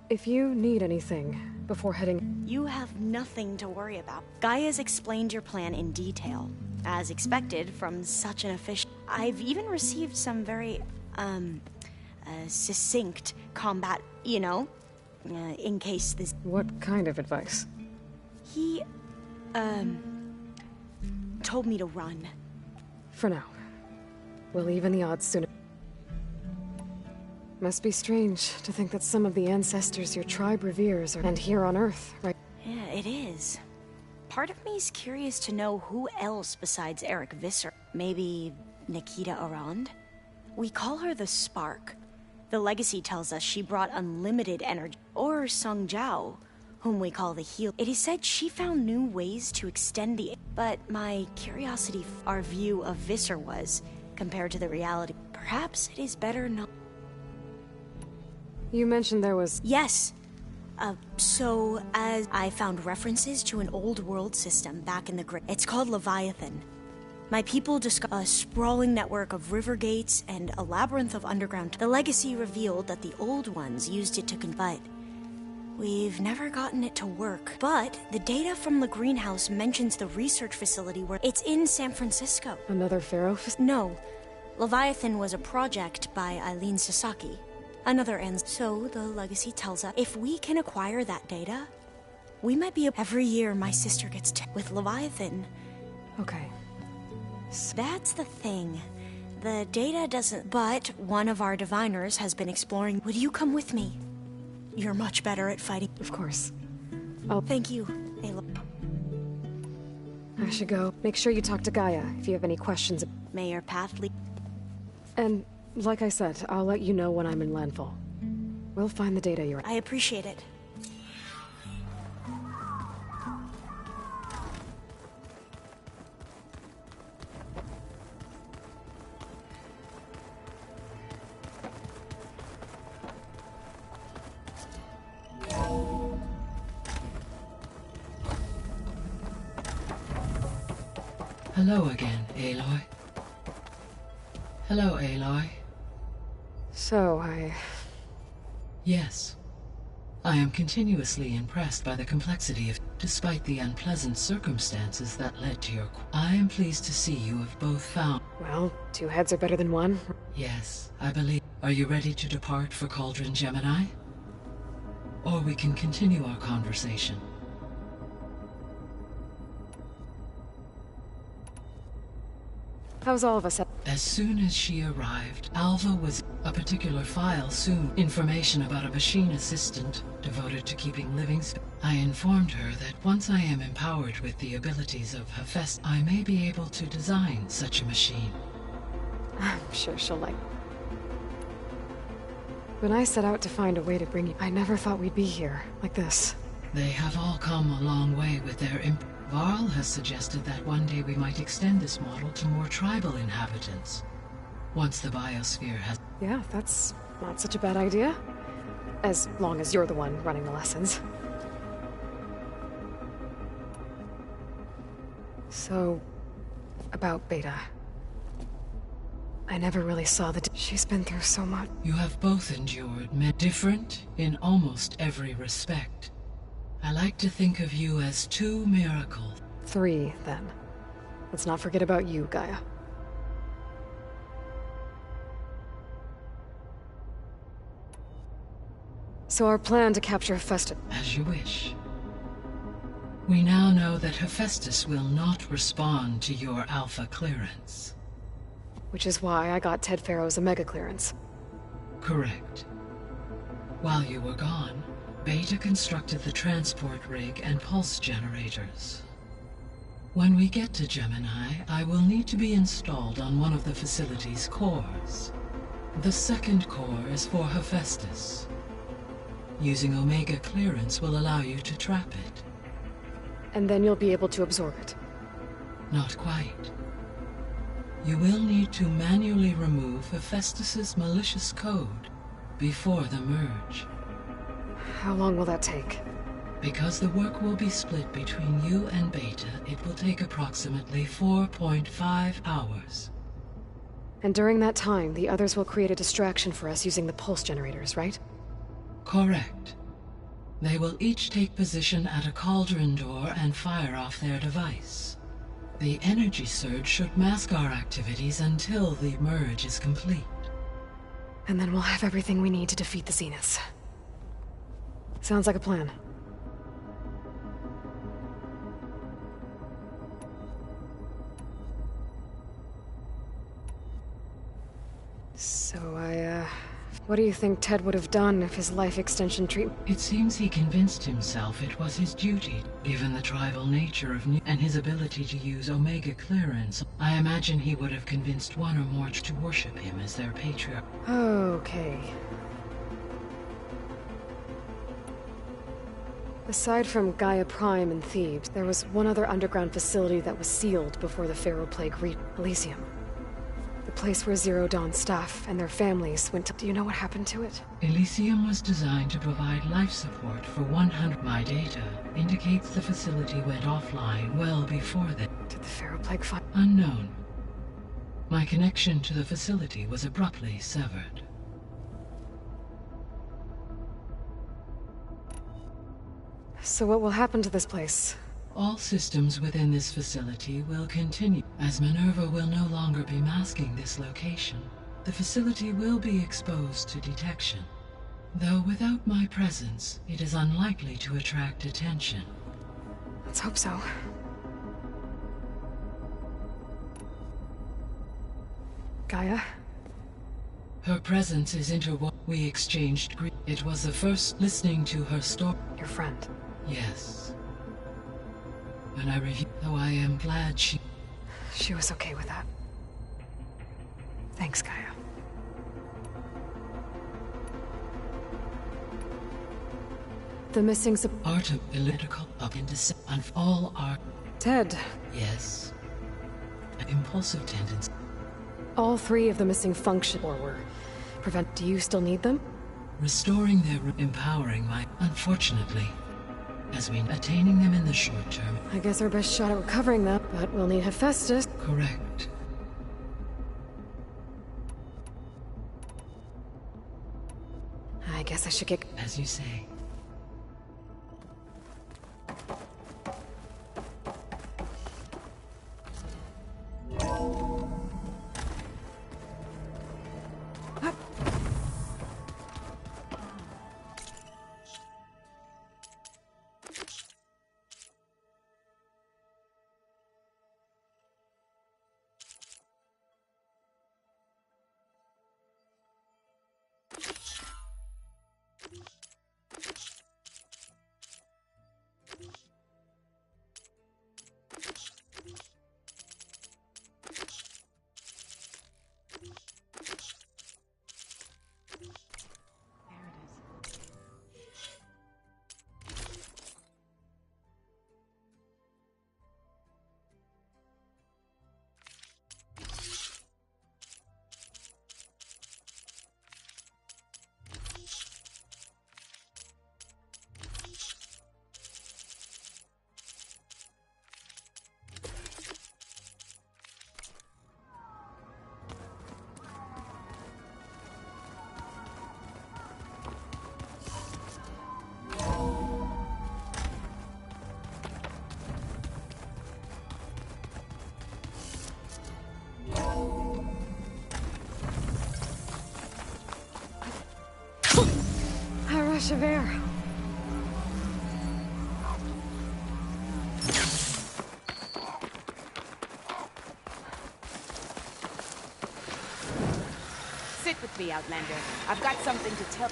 If you need anything before heading... You have nothing to worry about. Gaia's explained your plan in detail. As expected from such an official... I've even received some very, succinct combat, you know, in case this... What kind of advice? He, told me to run. For now. We'll even the odds sooner. Must be strange to think that some of the ancestors your tribe reveres are... And here on Earth, right? Yeah, it is. Part of me's curious to know who else besides Eric Visser. Maybe Nikita Arand? We call her the Spark. The legacy tells us she brought unlimited energy. or Sung Jiao, whom we call the Heal. It is said she found new ways to extend the... But my curiosity, our view of Visser was, compared to the reality. Perhaps it is better not... You mentioned there was... Yes. So, as I found references to an old world system back in the Great... It's called Leviathan. My people discovered a sprawling network of river gates and a labyrinth of underground... The legacy revealed that the old ones used it to convert. We've never gotten it to work, but the data from the greenhouse mentions the research facility where it's in San Francisco. Another Pharaoh? No. Leviathan was a project by Eileen Sasaki. Another So the legacy tells us if we can acquire that data, we might be... Every year my sister gets with Leviathan. Okay. That's the thing. The data doesn't... But one of our diviners has been exploring... Would you come with me? You're much better at fighting. Of course. Thank you, Aloy. I should go. Make sure you talk to Gaia if you have any questions. May your path lead... And, like I said, I'll let you know when I'm in landfall. We'll find the data you're... I appreciate it. Hello again, Aloy. Hello, Aloy. So, Yes. I am continuously impressed by the complexity of... Despite the unpleasant circumstances that led to your... I am pleased to see you have both found... Well, two heads are better than one. Yes, I believe... Are you ready to depart for Cauldron Gemini? Or we can continue our conversation. How's all of us? As soon as she arrived, Alva was a particular file soon. Information about a machine assistant devoted to keeping living... I informed her that once I am empowered with the abilities of Hephaestus, I may be able to design such a machine. I'm sure she'll like... When I set out to find a way to bring you... I never thought we'd be here, like this. They have all come a long way with their Varl has suggested that one day we might extend this model to more tribal inhabitants. Once the biosphere has... Yeah, that's not such a bad idea. As long as you're the one running the lessons. So, about Beta. I never really saw the... She's been through so much. You have both endured different in almost every respect. I like to think of you as two miracles. 3, then. Let's not forget about you, Gaia. So our plan to capture Hephaestus... As you wish. We now know that Hephaestus will not respond to your Alpha clearance. Which is why I got Ted Pharaoh's Omega clearance. Correct. While you were gone, Beta constructed the transport rig and pulse generators. When we get to Gemini, I will need to be installed on one of the facility's cores. The second core is for Hephaestus. Using Omega clearance will allow you to trap it. And then you'll be able to absorb it. Not quite. You will need to manually remove Hephaestus's malicious code before the merge. How long will that take? Because the work will be split between you and Beta, it will take approximately 4.5 hours. And during that time, the others will create a distraction for us using the pulse generators, right? Correct. They will each take position at a cauldron door and fire off their device. The energy surge should mask our activities until the merge is complete. And then we'll have everything we need to defeat the Zeniths. Sounds like a plan. So what do you think Ted would have done if his life extension treatment... It seems he convinced himself it was his duty, given the tribal nature of and his ability to use Omega clearance. I imagine he would have convinced one or more to worship him as their patriarch. Okay. Aside from Gaia Prime and Thebes, there was one other underground facility that was sealed before the Pharaoh Plague reached Elysium. The place where Zero Dawn staff and their families went to... Do you know what happened to it? Elysium was designed to provide life support for 100. My data indicates the facility went offline well before that. Did the Pharaoh Plague find... Unknown. My connection to the facility was abruptly severed. So what will happen to this place? All systems within this facility will continue, as Minerva will no longer be masking this location. The facility will be exposed to detection. Though without my presence, it is unlikely to attract attention. Let's hope so. Gaia? Her presence is interwoven. We exchanged greet. It was the first listening to her story. Your friend? Yes. When I reviewed, though I am glad she was okay with that. Thanks, Gaia. The missing art of political up into and all art. Ted. Yes. An impulsive tendency. All 3 of the missing function or were prevent. Do you still need them? Restoring their empowering my unfortunately. As we attaining them in the short term. I guess our best shot at recovering them, but we'll need Hephaestus. Correct. I guess I should get... As you say. Of air. Sit with me, Outlander. I've got something to tell.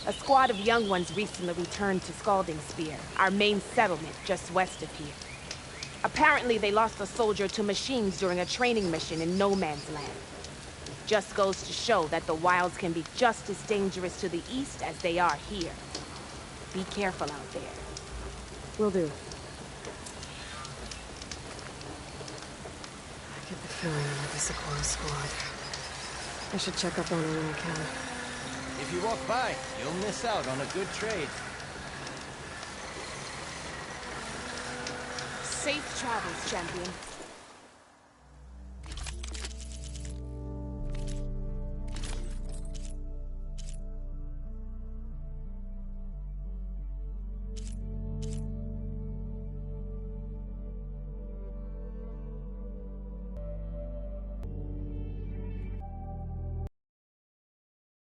A squad of young ones recently returned to Scalding Spear, our main settlement just west of here. Apparently, they lost a soldier to machines during a training mission in No Man's Land. Just goes to show that the wilds can be just as dangerous to the east as they are here. Be careful out there. Will do. I get the feeling I'm with the Socorro squad. I should check up on her when I can. If you walk by, you'll miss out on a good trade. Safe travels, champion.